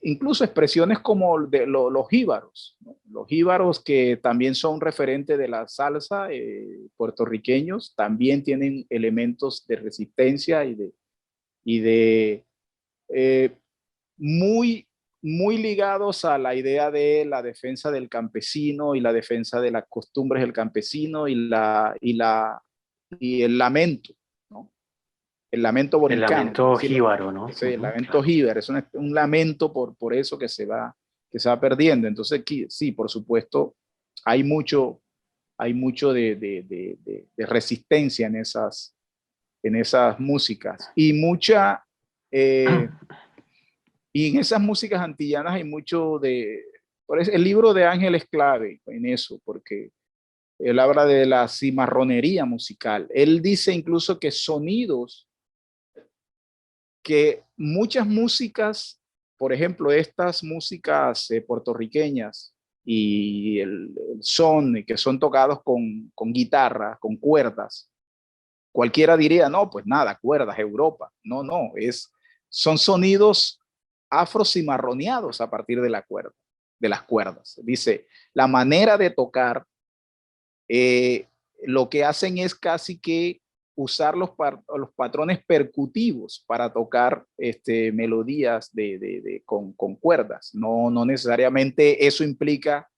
incluso expresiones como de los jíbaros, ¿no? Los jíbaros que también son referente de la salsa, puertorriqueños, también tienen elementos de resistencia y de muy, muy ligados a la idea de la defensa del campesino y la defensa de las costumbres del campesino y el lamento, ¿no? El lamento El boricano, lamento jíbaro, ¿no? sí, el lamento Claro. jíbar, es un lamento por eso que se va perdiendo. Entonces, sí, por supuesto, hay mucho de resistencia en esas músicas eh, y en esas músicas antillanas hay mucho por eso, el libro de Ángel es clave en eso, porque él habla de la cimarronería musical. Él dice incluso que sonidos que muchas músicas, por ejemplo, estas músicas puertorriqueñas y el son, que son tocados con guitarra, con cuerdas, cualquiera diría, no, pues nada, cuerdas, Europa. No, no, son sonidos afrocimarroneados a partir de de las cuerdas. Dice, la manera de tocar, lo que hacen es casi que usar los patrones percutivos para tocar melodías con cuerdas. No necesariamente eso implica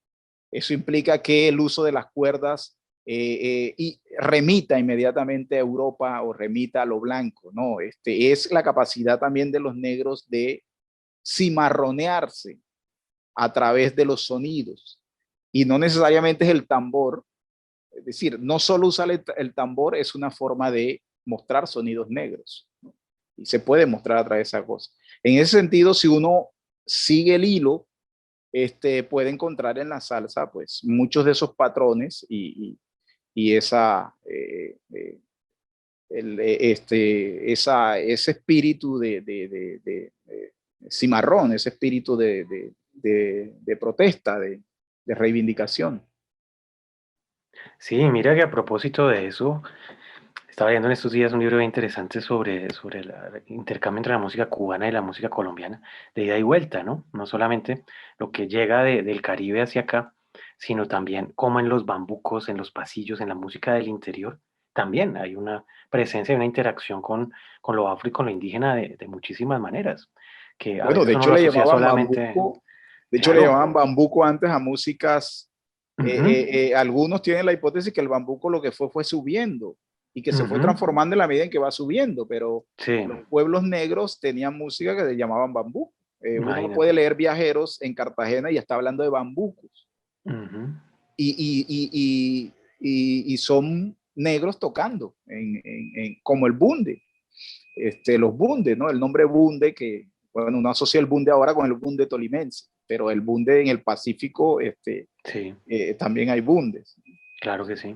que el uso de las cuerdas y remita inmediatamente a Europa o remita a lo blanco. No, es la capacidad también de los negros de cimarronearse a través de los sonidos. Y no necesariamente es el tambor. Es decir, no solo usar el tambor es una forma de mostrar sonidos negros, ¿no? Y se puede mostrar a través de esa cosa. En ese sentido, si uno sigue el hilo, puede encontrar en la salsa pues muchos de esos patrones y ese espíritu de cimarrón, ese espíritu de protesta, de reivindicación. Sí, mira que a propósito de eso, estaba leyendo en estos días un libro bien interesante sobre el intercambio entre la música cubana y la música colombiana, de ida y vuelta, ¿no? No solamente lo que llega del Caribe hacia acá, sino también cómo en los bambucos, en los pasillos, en la música del interior, también hay una presencia y una interacción con lo afro y con lo indígena de muchísimas maneras, que a Bueno, de veces uno hecho lo le asocia llamaban solamente, bambuco, de hecho le claro, llamaban bambuco antes a músicas. ujú, Algunos tienen la hipótesis que el bambuco lo que fue subiendo y que se fue ujú, transformando en la medida en que va subiendo, pero sí, los pueblos negros tenían música que se llamaban bambuco. Uno puede imagínate, leer Viajeros en Cartagena y está hablando de bambucos ujú, y, y son negros tocando como el bunde, los bundes, ¿no? El nombre bunde que, bueno, uno asocia el bunde ahora con el bunde tolimense, pero el bunde en el Pacífico, sí, también hay bundes. claro que sí.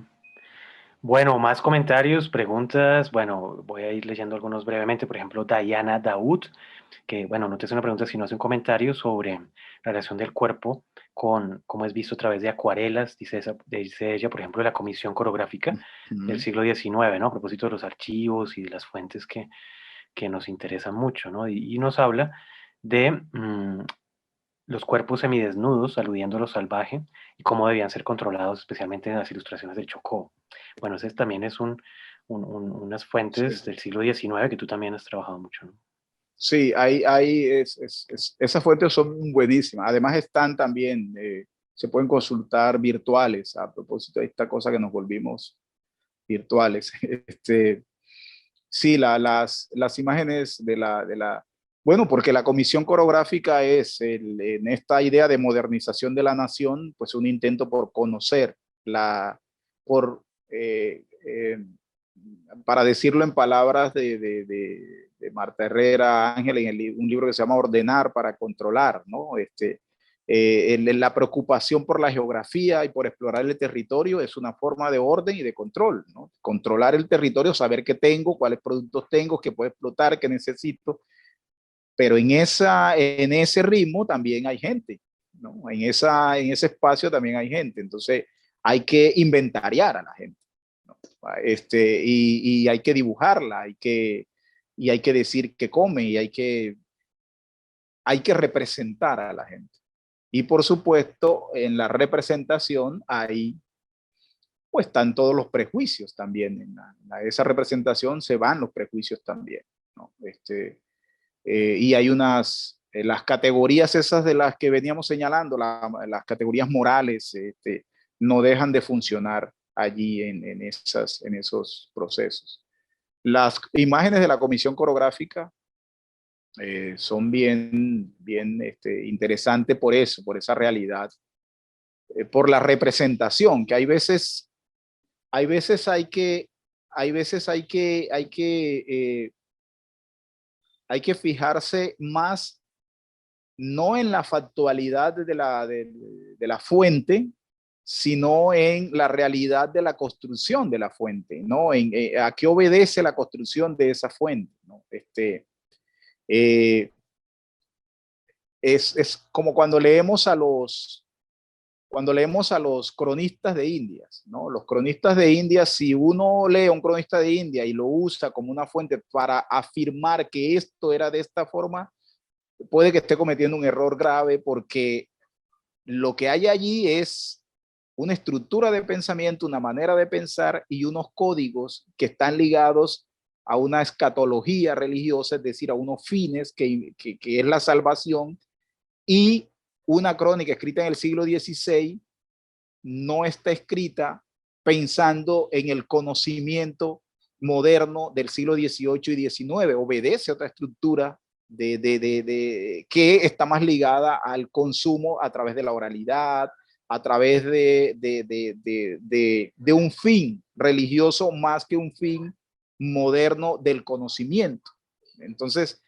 Bueno, más comentarios, preguntas. Bueno, voy a ir leyendo algunos brevemente. Por ejemplo, Diana Daoud, que, bueno, no te hace una pregunta, sino hace un comentario sobre la relación del cuerpo con cómo es visto a través de acuarelas, dice ella, por ejemplo, de la Comisión Coreográfica del Ujú. siglo XIX, ¿no? A propósito de los archivos y de las fuentes que nos interesan mucho, ¿no? Y nos habla de los cuerpos semidesnudos, aludiendo a lo salvaje, y cómo debían ser controlados, especialmente en las ilustraciones del Chocó. Bueno, ese también es unas fuentes Sí, del siglo XIX que tú también has trabajado mucho, ¿no? sí, esas fuentes son buenísimas. Además están también, se pueden consultar virtuales a propósito de esta cosa que nos volvimos virtuales. Sí, las imágenes bueno, porque la Comisión Coreográfica es en esta idea de modernización de la nación, pues un intento por conocer por, eh, eh, para decirlo en palabras de Marta Herrera Ángel, en un libro que se llama Ordenar para controlar, ¿no? La preocupación por la geografía y por explorar el territorio es una forma de orden y de control, ¿no? Controlar el territorio, saber qué tengo, cuáles productos tengo, qué puedo explotar, qué necesito, pero en ese ritmo también hay gente, ¿no? En ese espacio también hay gente, entonces hay que inventariar a la gente, ¿no? Y hay que dibujarla, y hay que decir qué come, y hay que representar a la gente. Y por supuesto, en la representación hay, pues están todos los prejuicios también. Esa representación se van los prejuicios también, ¿no? Y hay las categorías esas de las que veníamos señalando, las categorías morales, no dejan de funcionar allí en esos procesos. Las imágenes de la comisión coreográfica son bien interesantes por eso, por esa realidad, por la representación, que hay veces hay que fijarse más no en la factualidad de la fuente, sino en la realidad de la construcción de la fuente, ¿no? A qué obedece la construcción de esa fuente, ¿no? Eh, es como cuando leemos a los cronistas de Indias, ¿no? Los cronistas de Indias, si uno lee a un cronista de India y lo usa como una fuente para afirmar que esto era de esta forma, puede que esté cometiendo un error grave porque lo que hay allí es una estructura de pensamiento, una manera de pensar y unos códigos que están ligados a una escatología religiosa, es decir, a unos fines que es la salvación, y una crónica escrita en el siglo XVI no está escrita pensando en el conocimiento moderno del siglo XVIII y XIX, obedece a otra estructura que está más ligada al consumo a través de la oralidad, a través de un fin religioso más que un fin moderno del conocimiento. Entonces,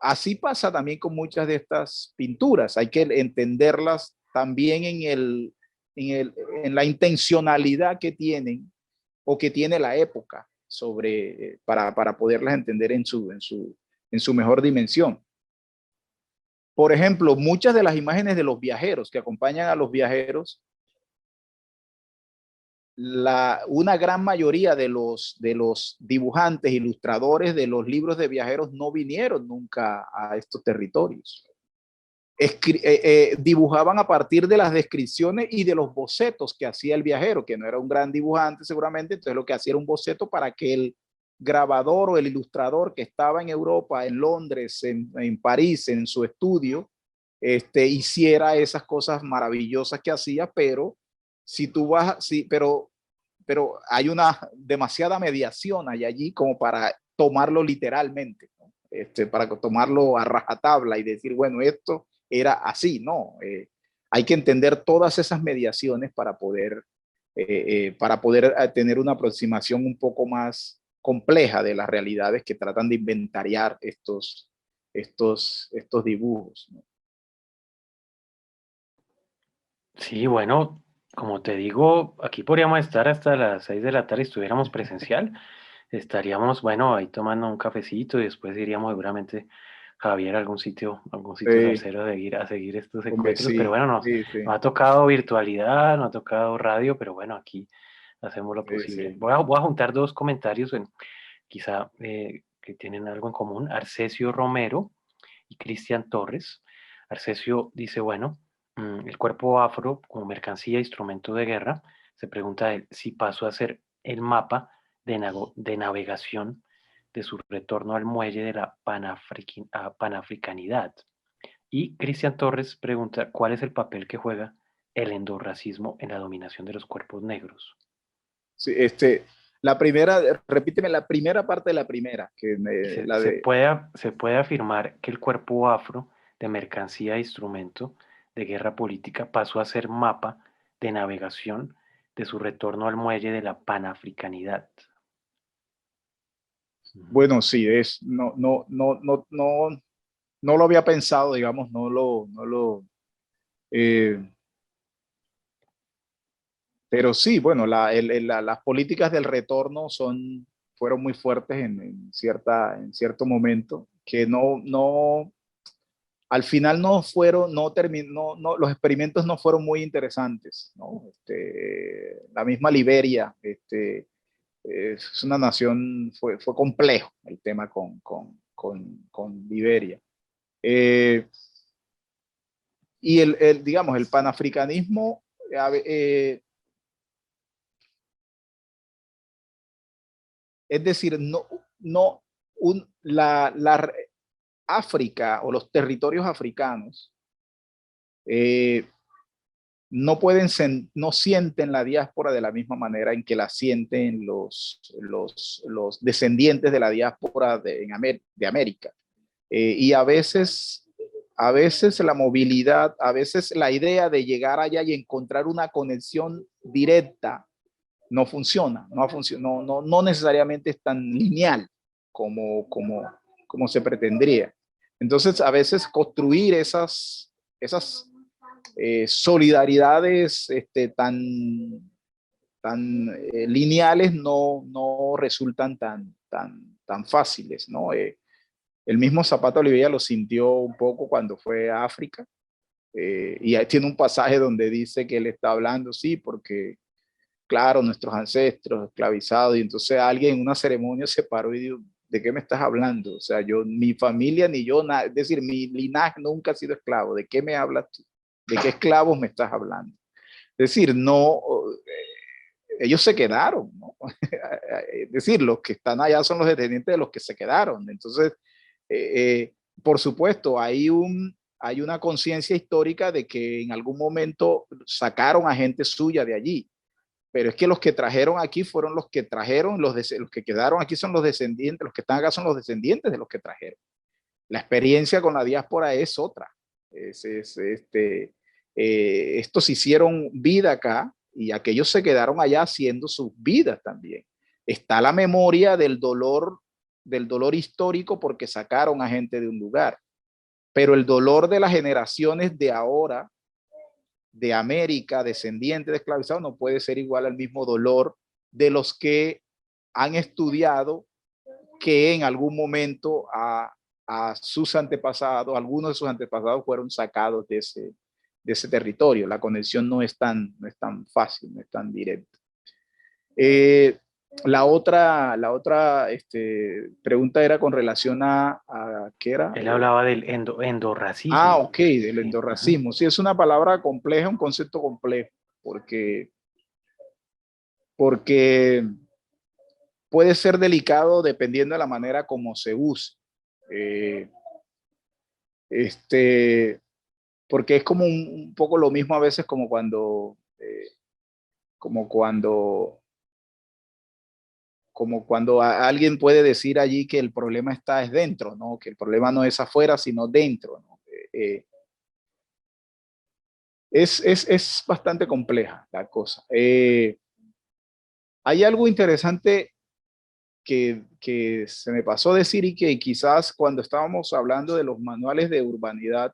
así pasa también con muchas de estas pinturas. Hay que entenderlas también en la intencionalidad que tienen o que tiene la época para poderlas entender en su mejor dimensión. Por ejemplo, muchas de las imágenes de los viajeros que acompañan a los viajeros, una gran mayoría de los dibujantes, ilustradores de los libros de viajeros no vinieron nunca a estos territorios. Dibujaban a partir de las descripciones y de los bocetos que hacía el viajero, que no era un gran dibujante seguramente, entonces lo que hacía era un boceto para que el grabador o el ilustrador que estaba en Europa, en Londres, en París, en su estudio, hiciera esas cosas maravillosas que hacía, pero si tú vas, sí, pero hay una demasiada mediación allí como para tomarlo literalmente, ¿no? Para tomarlo a rajatabla y decir, bueno, esto era así, no. Hay que entender todas esas mediaciones para poder tener una aproximación un poco más compleja de las realidades que tratan de inventariar estos dibujos, ¿no? Sí, bueno, como te digo, aquí podríamos estar hasta las 6 de la tarde, si estuviéramos presencial, estaríamos, bueno, ahí tomando un cafecito y después iríamos seguramente, Javier, a algún sitio Sí, salsero a seguir estos hombre, encuentros, pero sí, bueno, sí, sí, nos ha tocado virtualidad, nos ha tocado radio, pero bueno, aquí hacemos lo sí, posible. sí. Voy a juntar dos comentarios, quizá que tienen algo en común. Arcesio Romero y Cristian Torres. Arcesio dice, bueno, el cuerpo afro como mercancía, instrumento de guerra, se pregunta él si pasó a ser el mapa de navegación de su retorno al muelle de la panafricanidad. Y Cristian Torres pregunta cuál es el papel que juega el endorracismo en la dominación de los cuerpos negros. Sí, la primera, repíteme la primera parte de la primera, Dice, la de, se puede afirmar que el cuerpo afro de mercancía e instrumento de guerra política pasó a ser mapa de navegación de su retorno al muelle de la panafricanidad. bueno, sí, no lo había pensado, digamos, eh, pero sí, bueno, las políticas del retorno fueron muy fuertes en cierto momento, que al final los experimentos no fueron muy interesantes, ¿no? La misma Liberia, es una nación, fue complejo el tema con Liberia. Y digamos, el panafricanismo, es decir, la África o los territorios africanos no sienten la diáspora de la misma manera en que la sienten los descendientes de la diáspora de América. Y a veces la movilidad, a veces la idea de llegar allá y encontrar una conexión directa no funciona, no necesariamente es tan lineal como se pretendría. Entonces, a veces construir esas solidaridades tan lineales no resultan tan fáciles, ¿no? El mismo Zapata Olivella lo sintió un poco cuando fue a África, y ahí tiene un pasaje donde dice que él está hablando, sí, porque claro, nuestros ancestros esclavizados, y entonces alguien en una ceremonia se paró y dijo, ¿de qué me estás hablando? O sea, mi familia ni yo, es decir, mi linaje nunca ha sido esclavo, ¿de qué me hablas tú? ¿De qué esclavos me estás hablando? Es decir, no, ellos se quedaron, ¿no? Es decir, los que están allá son los descendientes de los que se quedaron. Entonces, por supuesto, hay una conciencia histórica de que en algún momento sacaron a gente suya de allí, pero es que los que trajeron aquí fueron los que trajeron, los que quedaron aquí son los descendientes, los que están acá son los descendientes de los que trajeron. La experiencia con la diáspora es otra. Estos hicieron vida acá y aquellos se quedaron allá haciendo sus vidas también. Está la memoria del dolor histórico porque sacaron a gente de un lugar, pero el dolor de las generaciones de ahora, de América, descendientes de esclavizados, no puede ser igual al mismo dolor de los que han estudiado que en algún momento a sus antepasados, algunos de sus antepasados fueron sacados de ese territorio. La conexión no es tan fácil, no es tan directa. La otra pregunta era con relación a ¿qué era? Él hablaba del endorracismo. Ah, ok, del endorracismo. Sí, es una palabra compleja, un concepto complejo, porque puede ser delicado dependiendo de la manera como se use. Porque es como un poco lo mismo a veces como cuando alguien puede decir allí que el problema está es dentro, ¿no? Que el problema no es afuera, sino dentro, ¿no? Es bastante compleja la cosa. Hay algo interesante que se me pasó decir y que quizás cuando estábamos hablando de los manuales de urbanidad,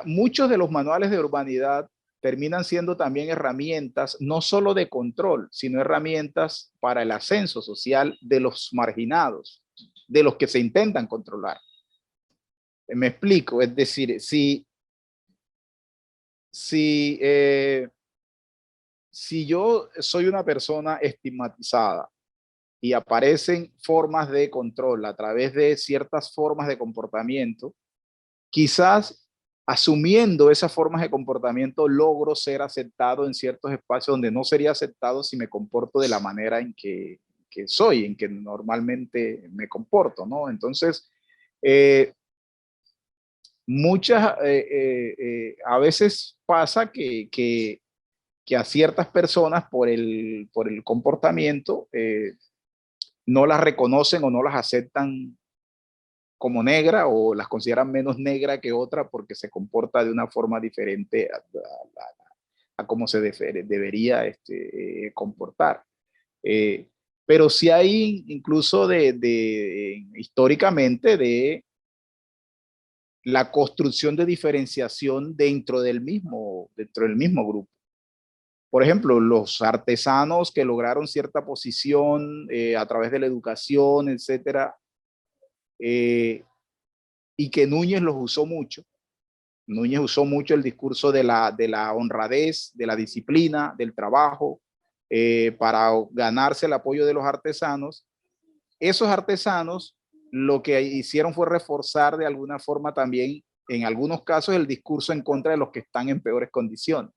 muchos de los manuales de urbanidad terminan siendo también herramientas no solo de control, sino herramientas para el ascenso social de los marginados, de los que se intentan controlar. Me explico, es decir, si yo soy una persona estigmatizada y aparecen formas de control a través de ciertas formas de comportamiento, quizás asumiendo esas formas de comportamiento logro ser aceptado en ciertos espacios donde no sería aceptado si me comporto de la manera en que soy, en que normalmente me comporto, ¿no? Entonces, a veces pasa que a ciertas personas por el comportamiento no las reconocen o no las aceptan como negra o las consideran menos negra que otra porque se comporta de una forma diferente a cómo se debería comportar. Pero sí hay incluso históricamente de la construcción de diferenciación dentro del mismo grupo. Por ejemplo, los artesanos que lograron cierta posición a través de la educación, etcétera, y que Núñez los usó mucho. Núñez usó mucho el discurso de la honradez, de la disciplina, del trabajo, para ganarse el apoyo de los artesanos. Esos artesanos lo que hicieron fue reforzar de alguna forma también, en algunos casos, el discurso en contra de los que están en peores condiciones.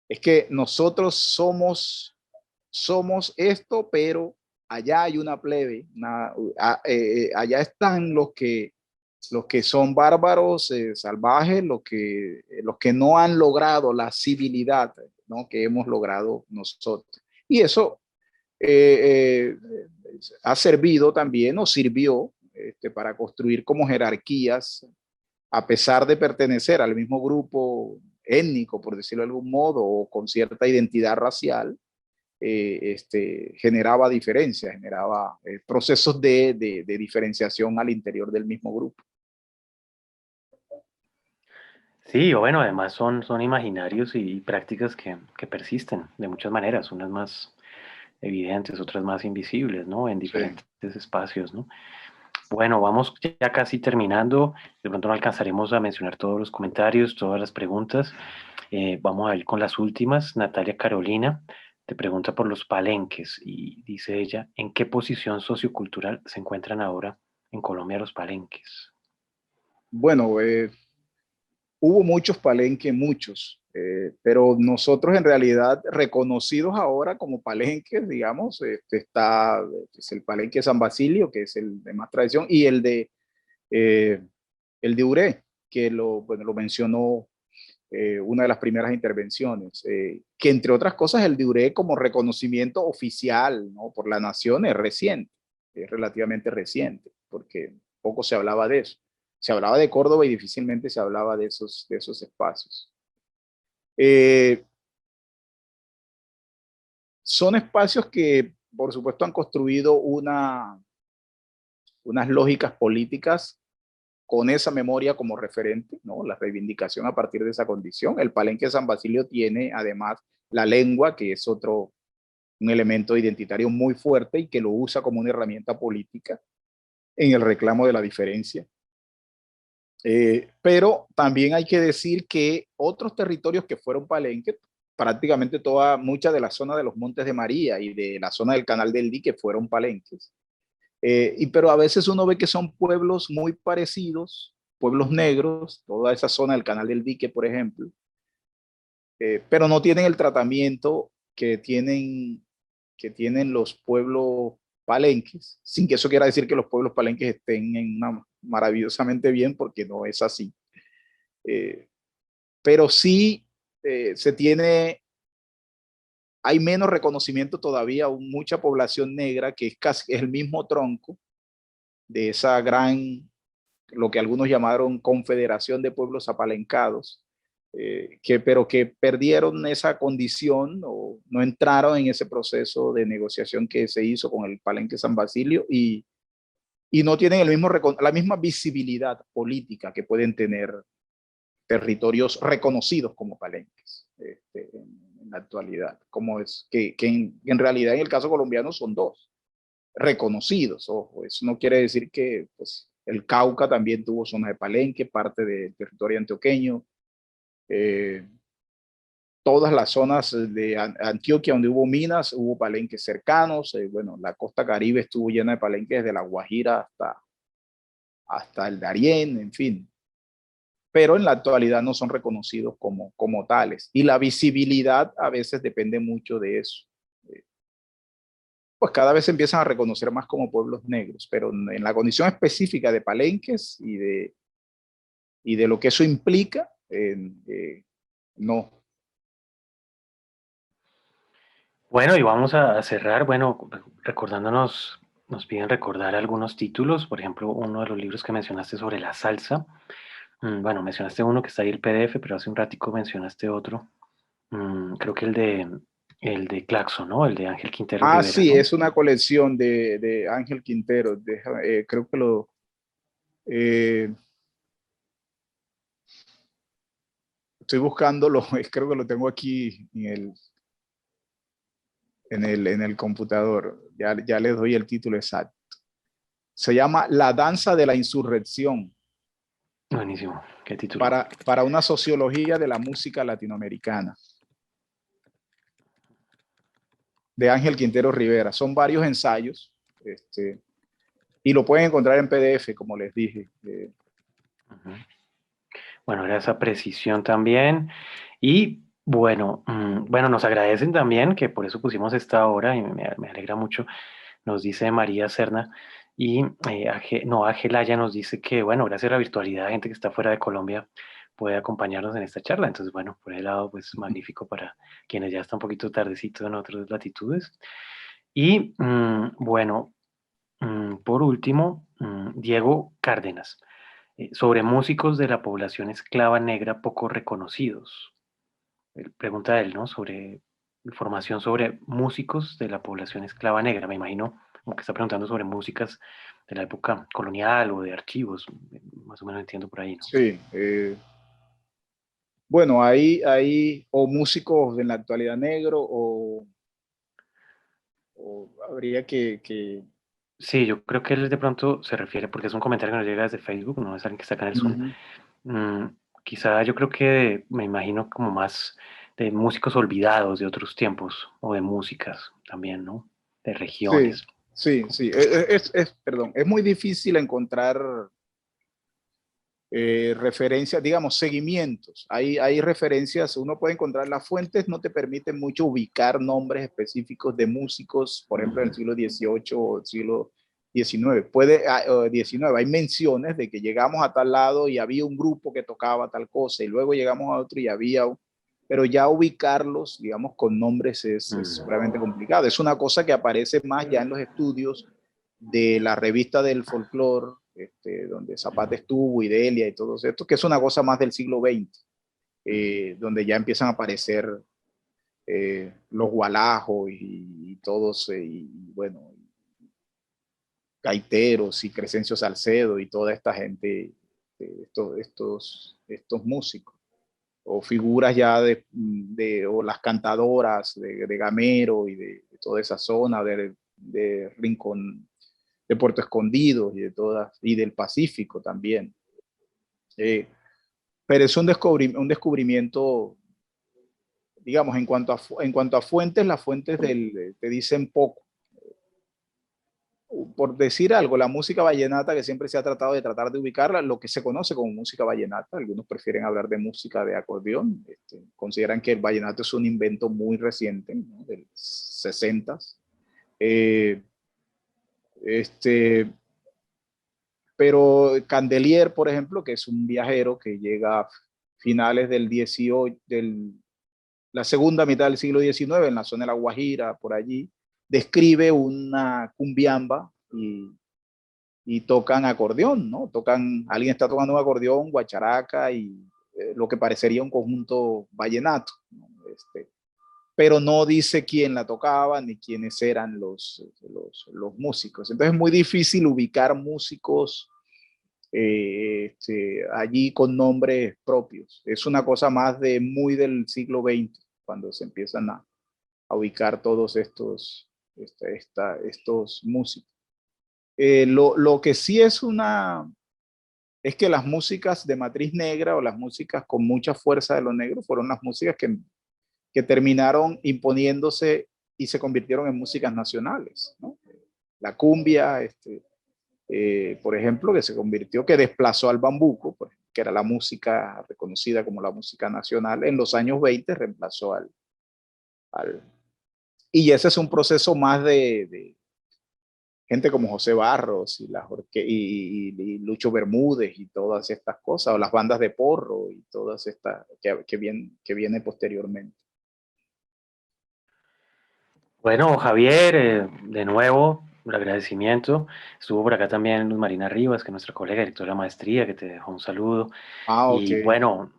Es que nosotros somos esto, pero allá hay una plebe, allá están los que son bárbaros, salvajes, los que no han logrado la civilidad, ¿no? Que hemos logrado nosotros. Y eso ha servido también o sirvió para construir como jerarquías, a pesar de pertenecer al mismo grupo étnico, por decirlo de algún modo, o con cierta identidad racial, generaba diferencias, generaba procesos de diferenciación al interior del mismo grupo. Sí, o bueno, además son imaginarios y prácticas que persisten de muchas maneras, unas más evidentes, otras más invisibles, ¿no? En diferentes espacios, ¿no? Bueno, vamos ya casi terminando. De pronto no alcanzaremos a mencionar todos los comentarios, todas las preguntas. Vamos a ir con las últimas. Natalia Carolina te pregunta por los palenques y dice ella, ¿en qué posición sociocultural se encuentran ahora en Colombia los palenques? Bueno, hubo muchos palenques, muchos, pero nosotros en realidad reconocidos ahora como palenques, digamos, está es el palenque de San Basilio, que es el de más tradición, y eh, el de Uré, que bueno, lo mencionó una de las primeras intervenciones, que entre otras cosas el de Uré como reconocimiento oficial, ¿no?, por la nación es reciente, es relativamente reciente, porque poco se hablaba de eso. Se hablaba de Córdoba y difícilmente se hablaba de esos espacios. Son espacios que, por supuesto, han construido unas lógicas políticas con esa memoria como referente, ¿no? La reivindicación a partir de esa condición. El Palenque de San Basilio tiene, además, la lengua, que es un elemento identitario muy fuerte y que lo usa como una herramienta política en el reclamo de la diferencia. Pero también hay que decir que otros territorios que fueron palenques, prácticamente mucha de la zona de los Montes de María y de la zona del Canal del Dique fueron palenques. Pero a veces uno ve que son pueblos muy parecidos, pueblos negros, toda esa zona del Canal del Dique, por ejemplo, pero no tienen el tratamiento que tienen los pueblos palenques, sin que eso quiera decir que los pueblos palenques estén maravillosamente bien, porque no es así. Pero sí hay menos reconocimiento todavía, mucha población negra que es el mismo tronco de esa lo que algunos llamaron confederación de pueblos apalencados, pero que perdieron esa condición o no entraron en ese proceso de negociación que se hizo con el Palenque San Basilio y no tienen la misma visibilidad política que pueden tener territorios reconocidos como palenques en la actualidad, como es que en realidad en el caso colombiano son dos reconocidos. Ojo, eso no quiere decir que pues, el Cauca también tuvo zonas de palenque, parte del territorio antioqueño, todas las zonas de Antioquia donde hubo minas, hubo palenques cercanos, bueno, la costa Caribe estuvo llena de palenques desde La Guajira hasta el Darién, en fin, pero en la actualidad no son reconocidos como tales, y la visibilidad a veces depende mucho de eso. Pues cada vez se empiezan a reconocer más como pueblos negros, pero en la condición específica de palenques y de lo que eso implica, no. Bueno, y vamos a cerrar, bueno, recordándonos, nos piden recordar algunos títulos, por ejemplo, uno de los libros que mencionaste sobre la salsa. Bueno, mencionaste uno que está ahí el PDF, pero hace un ratico mencionaste otro. Creo que el de Claxon, ¿no? El de Ángel Quintero Ah, Rivera, sí, ¿no? es una colección de Ángel Quintero. Creo que eh, estoy buscándolo, creo que lo tengo aquí en el computador. Ya les doy el título exacto. Se llama La danza de la insurrección, Buenísimo, qué título. para una sociología de la música latinoamericana, de Ángel Quintero Rivera. Son varios ensayos, y lo pueden encontrar en PDF, como les dije. Ujú. Bueno, era esa precisión también. Y bueno, bueno, nos agradecen también, que por eso pusimos esta hora, y me alegra mucho, nos dice María Serna. Y Ángela nos dice que, bueno, gracias a la virtualidad, gente que está fuera de Colombia puede acompañarnos en esta charla. Entonces, bueno, por ese lado, pues magnífico para quienes ya están un poquito tardecito en otras latitudes. Y bueno, por último, Diego Cárdenas, sobre músicos de la población esclava negra poco reconocidos. Pregunta él, ¿no? Sobre información sobre músicos de la población esclava negra. Me imagino como que está preguntando sobre músicas de la época colonial o de archivos. Más o menos entiendo por ahí, ¿no? Sí, bueno, hay o músicos en la actualidad negro o habría que Sí, yo creo que él de pronto se refiere, porque es un comentario que nos llega desde Facebook, no es alguien que está acá en el Zoom. uh-huh. Quizá yo creo que me imagino como más de músicos olvidados de otros tiempos, o de músicas también, ¿no? De Sí, regiones. sí, sí. Perdón, es muy difícil encontrar referencias, digamos, seguimientos. Hay referencias, uno puede encontrar las fuentes, no te permiten mucho ubicar nombres específicos de músicos, por ejemplo, del siglo XVIII o siglo XIX. Hay menciones de que llegamos a tal lado y había un grupo que tocaba tal cosa, y luego llegamos a otro y había, pero ya ubicarlos, digamos, con nombres es seguramente complicado. Es una cosa que aparece más ya en los estudios de la revista del folclore, donde Zapata estuvo, y Delia y todo esto, que es una cosa más del siglo XX, donde ya empiezan a aparecer los Gualajos y todos, y bueno, gaiteros y Crescencio Salcedo y toda esta gente, estos músicos, o figuras ya o las cantadoras de Gamero y de toda esa zona, de Rincón, de Puerto Escondido y de todas, y del Pacífico también. Pero es un descubrimiento, digamos, en cuanto a fuentes, las fuentes te dicen poco. Por decir algo, la música vallenata, que siempre se ha tratado de ubicarla, lo que se conoce como música vallenata, algunos prefieren hablar de música de acordeón, consideran que el vallenato es un invento muy reciente, ¿no? Del 60s. Pero Candelier, por ejemplo, que es un viajero que llega a finales del 18, la segunda mitad del siglo XIX, en la zona de La Guajira, por allí, describe una cumbiamba y tocan acordeón, ¿no? Alguien está tocando un acordeón, guacharaca y lo que parecería un conjunto vallenato, ¿no? Pero no dice quién la tocaba ni quiénes eran los músicos. Entonces es muy difícil ubicar músicos allí con nombres propios. Es una cosa más muy del siglo XX, cuando se empiezan a ubicar todos estos músicos. Lo que sí es que las músicas de matriz negra, o las músicas con mucha fuerza de lo negro, fueron las músicas que terminaron imponiéndose y se convirtieron en músicas nacionales, ¿no? La cumbia, por ejemplo, que desplazó al bambuco, pues, que era la música reconocida como la música nacional, en los años 20 reemplazó y ese es un proceso más de gente como José Barros y Lucho Bermúdez y todas estas cosas, o las bandas de porro y todas estas que viene posteriormente. Bueno, Javier, de nuevo, un agradecimiento. Estuvo por acá también Luz Marina Rivas, que es nuestra colega directora de maestría, que te dejó un saludo. Ok. Y bueno,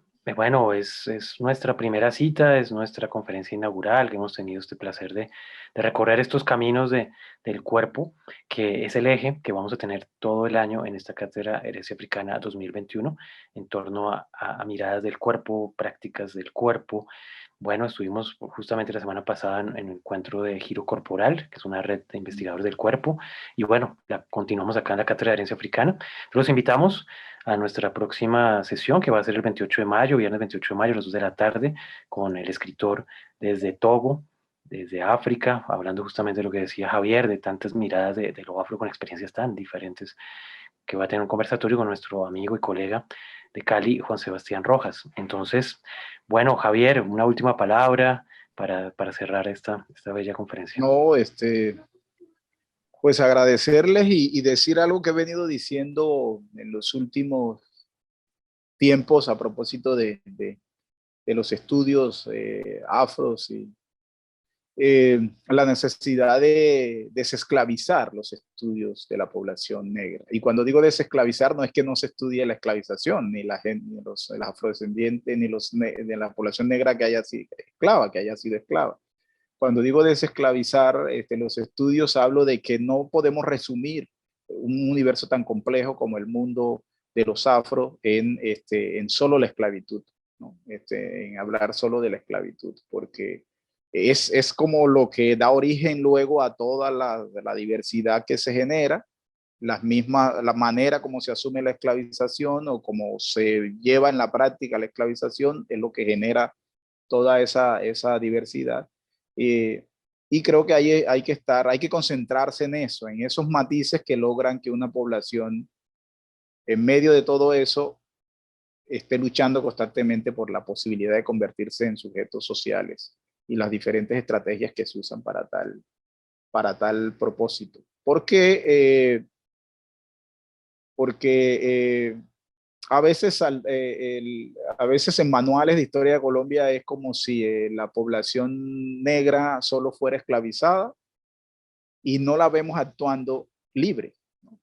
es nuestra primera cita, es nuestra conferencia inaugural, que hemos tenido este placer de recorrer estos caminos del cuerpo, que es el eje que vamos a tener todo el año en esta cátedra Herencia Africana 2021, en torno a miradas del cuerpo, prácticas del cuerpo. Bueno, estuvimos justamente la semana pasada en un encuentro de Giro Corporal, que es una red de investigadores del cuerpo, y bueno, continuamos acá en la Cátedra de Herencia Africana. Los invitamos a nuestra próxima sesión, que va a ser el 28 de mayo, viernes 28 de mayo, a las 2 de la tarde, con el escritor desde Togo, desde África, hablando justamente de lo que decía Javier, de tantas miradas de lo afro con experiencias tan diferentes, que va a tener un conversatorio con nuestro amigo y colega de Cali, Juan Sebastián Rojas. Entonces, bueno, Javier, una última palabra para cerrar esta bella conferencia. No, pues agradecerles y decir algo que he venido diciendo en los últimos tiempos a propósito de los estudios afros y la necesidad de desesclavizar los estudios de la población negra. Y cuando digo desesclavizar, no es que no se estudie la esclavización, ni la gente, ni los afrodescendientes, ni de la población negra que haya sido esclava. Cuando digo desesclavizar los estudios, hablo de que no podemos resumir un universo tan complejo como el mundo de los afros en solo la esclavitud, ¿no? En hablar solo de la esclavitud, porque es como lo que da origen luego a toda la diversidad que se genera, la manera como se asume la esclavización o como se lleva en la práctica la esclavización es lo que genera toda esa diversidad. Y creo que hay que concentrarse en eso, en esos matices que logran que una población, en medio de todo eso, esté luchando constantemente por la posibilidad de convertirse en sujetos sociales y las diferentes estrategias que se usan para tal propósito. Porque a veces, a veces en manuales de historia de Colombia es como si la población negra solo fuera esclavizada y no la vemos actuando libre.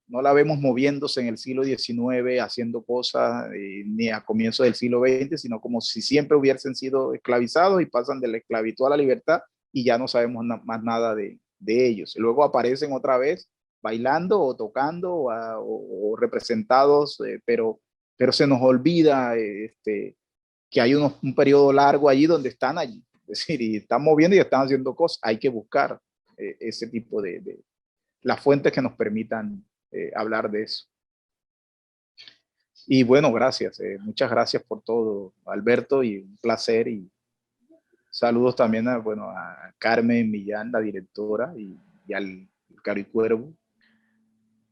No la vemos moviéndose en el siglo XIX, haciendo cosas, ni a comienzos del siglo XX, sino como si siempre hubiesen sido esclavizados y pasan de la esclavitud a la libertad y ya no sabemos más nada de ellos. Luego aparecen otra vez bailando o tocando o representados, pero se nos olvida que hay un periodo largo allí donde están allí. Es decir, y están moviendo y están haciendo cosas. Hay que buscar ese tipo de las fuentes que nos permitan hablar de eso. Y bueno, gracias. Muchas gracias por todo, Alberto, y un placer. Y saludos también a Carmen Millán, la directora, y al Cari Cuervo,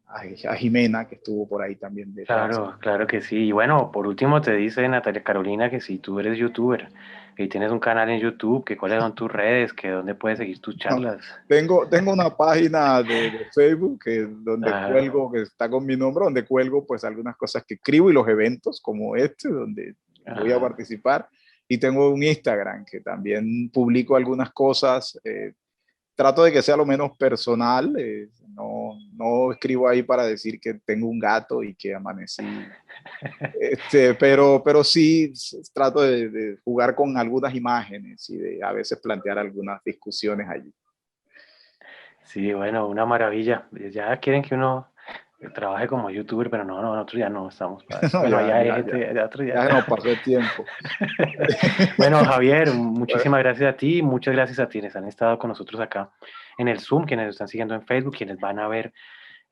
a Jimena, que estuvo por ahí también detrás. Claro, claro que sí. Y bueno, por último te dice Natalia Carolina que si tú eres youtuber y tienes un canal en YouTube, que cuáles son tus redes, que dónde puedes seguir tus charlas. Tengo una página de Facebook donde Ah, cuelgo, que está con mi nombre, donde cuelgo pues algunas cosas que escribo y los eventos como donde voy a ajá. participar. Y tengo un Instagram que también publico algunas cosas. Trato de que sea lo menos personal. No escribo ahí para decir que tengo un gato y que amanecí. Pero sí trato de jugar con algunas imágenes y de a veces plantear algunas discusiones allí. Sí, bueno, una maravilla. Ya quieren que uno trabaje como youtuber, pero no, nosotros ya no estamos para eso. No, Bueno, ya, ya hay ya, ya, gente, ya otros ya. ya se nos pasó el tiempo. Bueno, Javier, Bueno, muchísimas gracias a ti, muchas gracias a quienes han estado con nosotros acá en el Zoom, quienes nos están siguiendo en Facebook, quienes van a ver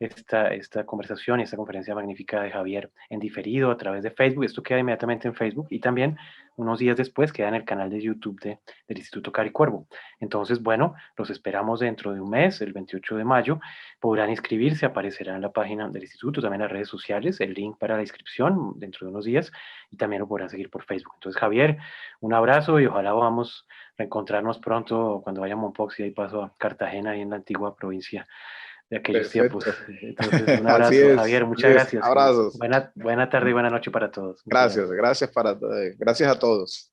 esta conversación y esta conferencia magnífica de Javier en diferido a través de Facebook. Esto queda inmediatamente en Facebook y también unos días después queda en el canal de YouTube del Instituto Cari Cuervo. Entonces, bueno, los esperamos dentro de un mes, el 28 de mayo. Podrán inscribirse, aparecerá en la página del Instituto, también en las redes sociales, el link para la inscripción dentro de unos días y también lo podrán seguir por Facebook. Entonces, Javier, un abrazo y ojalá podamos reencontrarnos pronto cuando vaya a Mompox y ahí paso a Cartagena, ahí en la antigua provincia de aquellos tiempos. perfecto. Entonces, un Así abrazo, es, Javier, así muchas es. gracias y Abrazos. buena tarde y buena noche para todos. Muchas Gracias, gracias. gracias a todos.